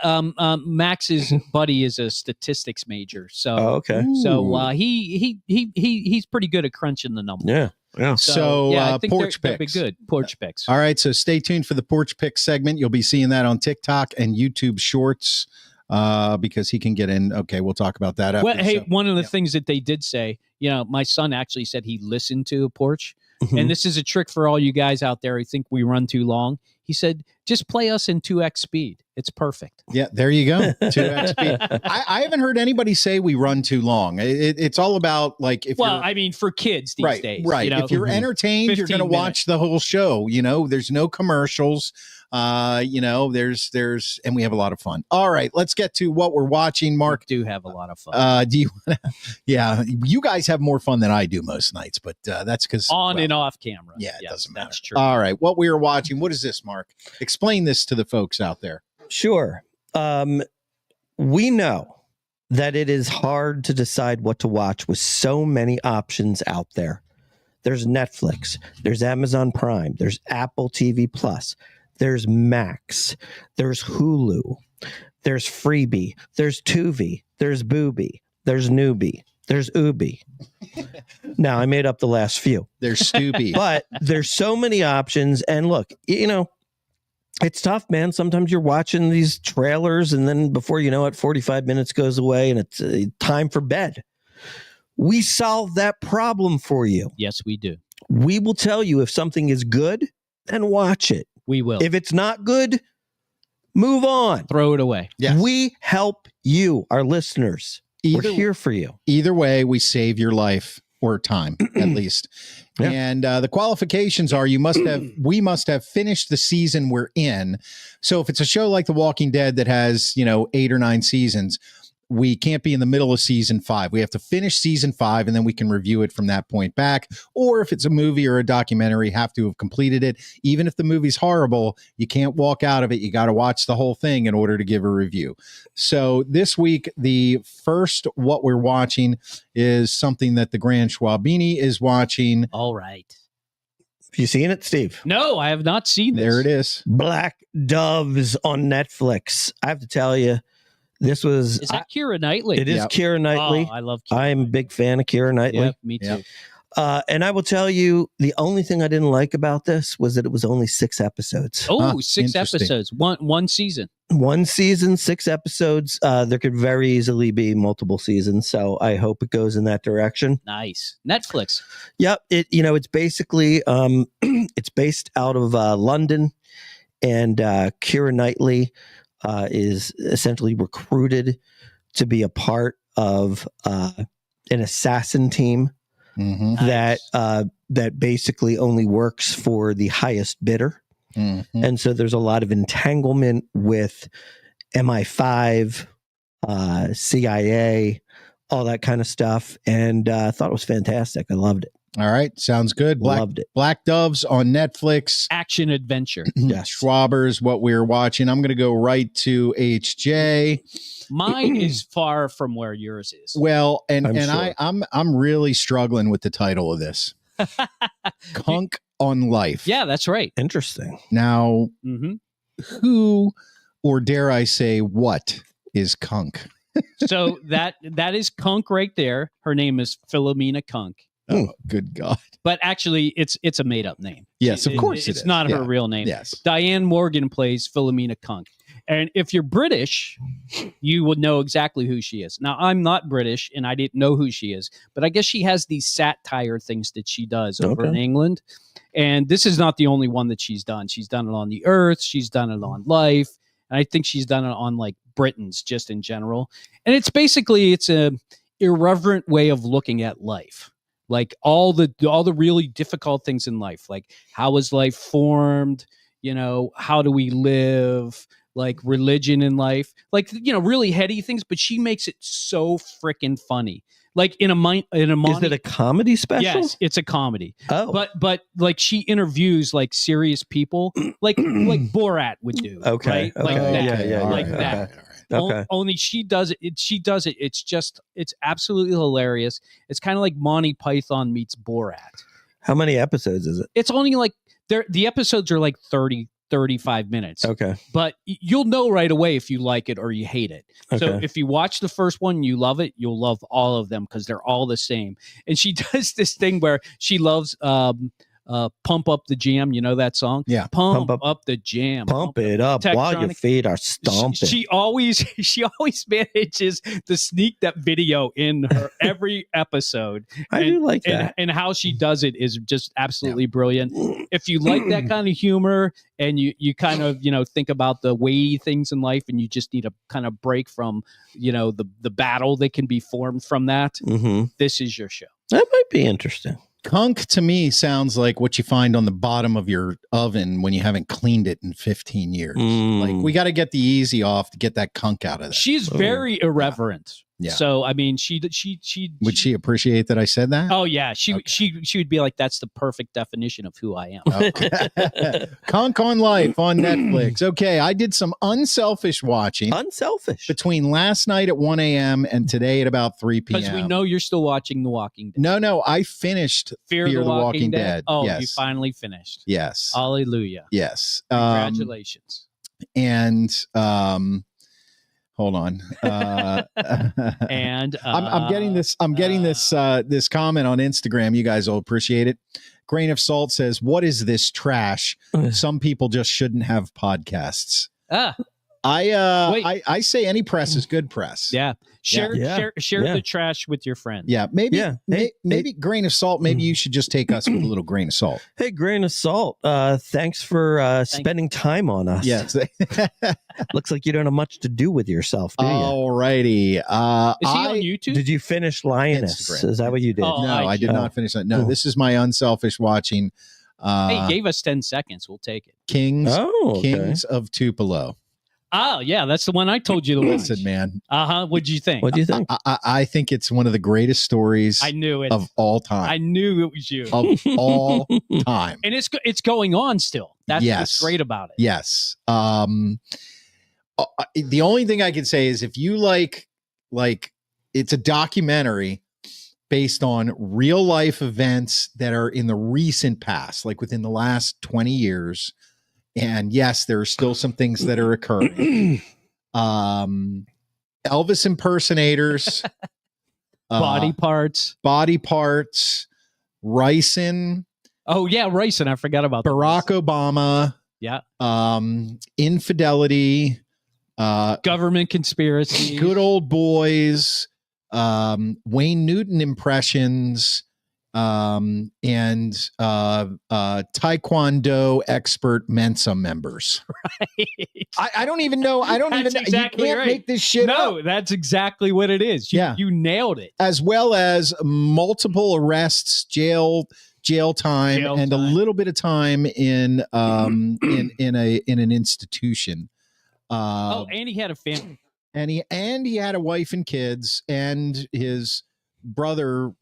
Speaker 1: Max's buddy is a statistics major, so
Speaker 3: okay.
Speaker 1: So he's pretty good at crunching the numbers.
Speaker 3: Yeah. Yeah.
Speaker 2: So
Speaker 1: I think
Speaker 2: Porch
Speaker 1: they'll
Speaker 2: Picks.
Speaker 1: be good. Porch Picks.
Speaker 2: All right. So stay tuned for the Porch Picks segment. You'll be seeing that on TikTok and YouTube Shorts because he can get in. Okay, we'll talk about that after.
Speaker 1: Well, hey, one of the things that they did say, my son actually said he listened to a Porch. And this is a trick for all you guys out there who think we run too long. He said, just play us in 2x speed. It's perfect.
Speaker 2: Yeah, there you go. 2x speed. I haven't heard anybody say we run too long. It's all about like
Speaker 1: for kids these days.
Speaker 2: Right. If you're entertained, you're going to watch the whole show. There's no commercials. There's and we have a lot of fun. All right, let's get to what we're watching. Mark,
Speaker 1: we do have a lot of fun.
Speaker 2: Do you? Yeah, you guys have more fun than I do most nights, but that's because
Speaker 1: and off camera.
Speaker 2: Yeah, it doesn't matter.
Speaker 1: That's true.
Speaker 2: All right, what we are watching. What is this, Mark? Explain this to the folks out there.
Speaker 3: Sure. We know that it is hard to decide what to watch with so many options out there. There's Netflix, there's Amazon Prime, there's Apple TV Plus, there's Max, there's Hulu, there's Freebie, there's Tubi, there's Booby, there's Newbie, there's Ubi. Now, I made up the last few.
Speaker 2: There's Stubby.
Speaker 3: But there's so many options. And look, it's tough, man. Sometimes you're watching these trailers and then before you know it, 45 minutes goes away and it's time for bed. We solve that problem for you.
Speaker 1: Yes, we do.
Speaker 3: We will tell you if something is good, then watch it.
Speaker 1: We will.
Speaker 3: If it's not good, move on.
Speaker 1: Throw it away.
Speaker 2: Yes.
Speaker 3: We help you, our listeners. We're here for you.
Speaker 2: Either way, we save your life or time, at least. Yeah. And the qualifications are we must have finished the season we're in. So if it's a show like The Walking Dead that has, 8 or 9 seasons, we can't be in the middle of season 5. We have to finish season 5 and then we can review it from that point back. Or if it's a movie or a documentary, have to have completed it. Even if the movie's horrible, you can't walk out of it. You got to watch the whole thing in order to give a review. So this week, the first what we're watching is something that the Grand Schwabini is watching.
Speaker 1: All right.
Speaker 3: Have you seen it, Steve?
Speaker 1: No, I have not seen this.
Speaker 2: There it is.
Speaker 3: Black Doves on Netflix. I have to tell you, is
Speaker 1: that Keira Knightley?
Speaker 3: It is Keira Knightley.
Speaker 1: Oh, I love Keira.
Speaker 3: I'm a big fan of Keira Knightley.
Speaker 1: Yep, me too.
Speaker 3: Yep. And I will tell you, the only thing I didn't like about this was that it was only 6 episodes.
Speaker 1: Oh, 6 episodes. One season.
Speaker 3: 1 season, 6 episodes. There could very easily be multiple seasons. So I hope it goes in that direction.
Speaker 1: Nice. Netflix.
Speaker 3: Yep. It's basically, it's based out of London, and Keira Knightley is essentially recruited to be a part of an assassin team that basically only works for the highest bidder. Mm-hmm. And so there's a lot of entanglement with MI5, CIA, all that kind of stuff. And I thought it was fantastic. I loved it.
Speaker 2: All right. Sounds good.
Speaker 3: Loved it.
Speaker 2: Black Doves on Netflix.
Speaker 1: Action adventure.
Speaker 3: Yes.
Speaker 2: Schwaber's what we're watching. I'm going to go right to HJ.
Speaker 1: Mine is far from where yours is.
Speaker 2: Well,
Speaker 3: sure.
Speaker 2: I'm really struggling with the title of this. Kunk on Life.
Speaker 1: Yeah, that's right.
Speaker 3: Interesting.
Speaker 2: Now,
Speaker 1: Mm-hmm.
Speaker 2: who, or dare I say, what is Kunk?
Speaker 1: So that is Kunk right there. Her name is Philomena Kunk.
Speaker 2: Oh, good God.
Speaker 1: But actually, it's a made up name.
Speaker 2: Yes, of course it
Speaker 1: it's
Speaker 2: is.
Speaker 1: not her
Speaker 2: Yeah.
Speaker 1: real name.
Speaker 2: Yes.
Speaker 1: Diane Morgan plays Philomena Kunk. And if you're British, you would know exactly who she is. Now, I'm not British, and I didn't know who she is. But I guess she has these satire things that she does over in England. And this is not the only one that she's done. She's done it on The Earth. She's done it on Life. And I think she's done it on, like, Britons just in general. And it's basically, it's a irreverent way of looking at life. Like all the really difficult things in life, like how was life formed? You know, how do we live? Like religion in life, like, you know, really heady things. But she makes it so freaking funny. Like in a
Speaker 3: Is it a comedy special?
Speaker 1: Yes, it's a comedy.
Speaker 3: Oh,
Speaker 1: but like she interviews like serious people, like Borat would do.
Speaker 3: Okay,
Speaker 1: right? Like
Speaker 3: okay.
Speaker 1: that.
Speaker 3: Yeah,
Speaker 1: like
Speaker 2: right,
Speaker 1: that.
Speaker 2: right.
Speaker 3: Okay.
Speaker 1: Only she does it. She does it. It's absolutely hilarious. It's kind of like Monty Python meets Borat.
Speaker 3: How many episodes is it?
Speaker 1: It's only like the episodes are like 35 minutes.
Speaker 3: Okay.
Speaker 1: But you'll know right away if you like it or you hate it. So
Speaker 3: Okay.
Speaker 1: if you watch the first one and you love it, you'll love all of them because they're all the same. And she does this thing where she loves Pump Up the Jam. You know that song?
Speaker 2: Yeah.
Speaker 1: Pump up the jam.
Speaker 3: Pump it up while your
Speaker 1: Tektronic.
Speaker 3: feet are stomping.
Speaker 1: She always manages to sneak that video in her every episode.
Speaker 3: I do like that.
Speaker 1: And how she does it is just absolutely brilliant. If you like that kind of humor and you kind of, you know, think about the weighty things in life and you just need a kind of break from, you know, the battle that can be formed from that, this is your show.
Speaker 3: That might be interesting.
Speaker 2: Kunk to me sounds like what you find on the bottom of your oven when you haven't cleaned it in 15 years. Like, we got to get the easy off to get that kunk out of there.
Speaker 1: She's very irreverent.
Speaker 2: Yeah.
Speaker 1: So I mean, she
Speaker 2: would she appreciate that I said that?
Speaker 1: Oh yeah, she would be like, that's the perfect definition of who I am.
Speaker 2: Okay. Kunk on Life on Netflix. Okay, I did some unselfish watching.
Speaker 3: Unselfish.
Speaker 2: Between last night at 1 a.m. and today at about 3 p.m.
Speaker 1: Because we know you're still watching The Walking Dead.
Speaker 2: No, I finished
Speaker 1: Fear the Walking Dead. Oh,
Speaker 2: yes.
Speaker 1: You finally finished.
Speaker 2: Yes.
Speaker 1: Hallelujah.
Speaker 2: Yes.
Speaker 1: Congratulations.
Speaker 2: And hold on.
Speaker 1: And
Speaker 2: I'm getting this. I'm getting this comment on Instagram. You guys will appreciate it. Grain of Salt says, "What is this trash? Some people just shouldn't have podcasts." I say any press is good press.
Speaker 1: Yeah. Share the trash with your friends.
Speaker 2: Yeah. Maybe.
Speaker 3: Yeah.
Speaker 2: Maybe Grain of Salt. Maybe you should just take us with a little grain of salt.
Speaker 3: Hey, Grain of Salt. Thanks for spending time on us.
Speaker 2: Yes.
Speaker 3: Looks like you don't have much to do with yourself, do you?
Speaker 2: All righty.
Speaker 1: Is he on YouTube?
Speaker 3: Did you finish Lioness?
Speaker 2: Instagram.
Speaker 3: Is that what you did?
Speaker 1: Oh,
Speaker 2: No, I did not finish that. No, this is my unselfish watching.
Speaker 1: Hey, gave us 10 seconds. We'll take it.
Speaker 2: Kings
Speaker 3: okay.
Speaker 2: of Tupelo.
Speaker 1: Oh, yeah. That's the one I told you to watch.
Speaker 2: Listen, man.
Speaker 1: What'd you think?
Speaker 3: What do you think?
Speaker 2: I think it's one of the greatest stories
Speaker 1: I knew it.
Speaker 2: of all time.
Speaker 1: I knew it was you.
Speaker 2: Of all time.
Speaker 1: And it's going on still. That's what's great about it.
Speaker 2: Yes. The only thing I can say is if you like it's a documentary based on real life events that are in the recent past, like within the last 20 years. And yes, there are still some things that are occurring. Elvis impersonators,
Speaker 1: Body parts.
Speaker 2: ricin.
Speaker 1: Oh yeah, ricin. I forgot about
Speaker 2: Barack Obama.
Speaker 1: Yeah.
Speaker 2: Infidelity.
Speaker 1: Government conspiracy.
Speaker 2: Good old boys. Wayne Newton impressions. And Taekwondo expert Mensa members.
Speaker 1: Right.
Speaker 2: I don't even know.
Speaker 1: That's exactly
Speaker 2: you can't
Speaker 1: right.
Speaker 2: make this shit up.
Speaker 1: No, that's exactly what it is. You nailed it.
Speaker 2: As well as multiple arrests, jail time, and a little bit of time in in an institution.
Speaker 1: And he had a family.
Speaker 2: And he had a wife and kids, and his brother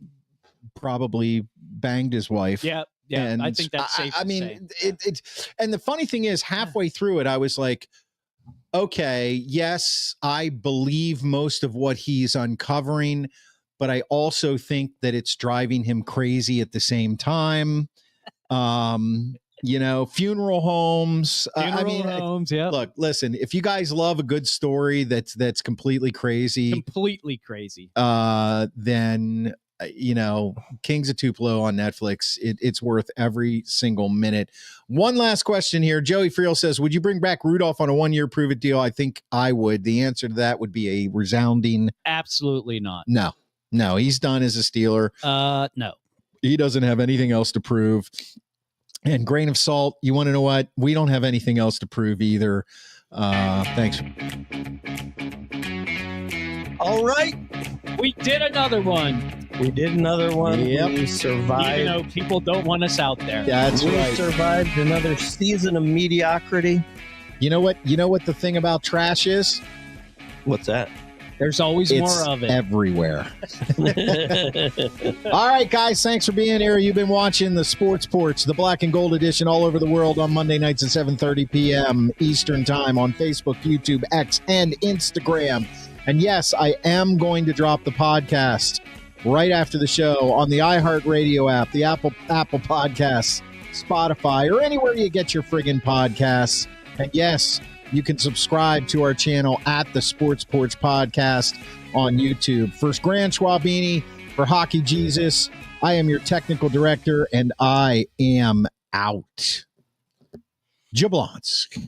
Speaker 2: probably banged his wife.
Speaker 1: Yeah. And I think that's safe.
Speaker 2: And the funny thing is, halfway through it, I was like, okay, yes, I believe most of what he's uncovering, but I also think that it's driving him crazy at the same time. Funeral homes.
Speaker 1: Yeah.
Speaker 2: Look, listen, if you guys love a good story that's completely crazy, then Kings of Tupelo on Netflix, it's worth every single minute. One last question here. Joey Friel says, would you bring back Rudolph on a 1-year prove-it deal? I think I would. The answer to that would be a resounding
Speaker 1: absolutely not.
Speaker 2: No, he's done as a Steeler.
Speaker 1: No.
Speaker 2: He doesn't have anything else to prove. And grain of salt, you want to know what? We don't have anything else to prove either. Thanks.
Speaker 3: All right.
Speaker 1: We did another one.
Speaker 3: Yep. We survived.
Speaker 1: Even though people don't want us out there.
Speaker 2: That's right.
Speaker 3: We survived another season of mediocrity.
Speaker 2: You know what the thing about trash is?
Speaker 3: What's that?
Speaker 1: There's always more of it.
Speaker 2: Everywhere. All right, guys. Thanks for being here. You've been watching the Sports Porch, the Black and Gold edition, all over the world on Monday nights at 7:30 p.m. Eastern Time on Facebook, YouTube, X, and Instagram. And yes, I am going to drop the podcast right after the show on the iHeartRadio app, the Apple Podcasts, Spotify, or anywhere you get your friggin' podcasts. And yes, you can subscribe to our channel at the Sports Porch Podcast on YouTube. For Grant Schwabini, for Hockey Jesus, I am your technical director, and I am out. Jablonsk.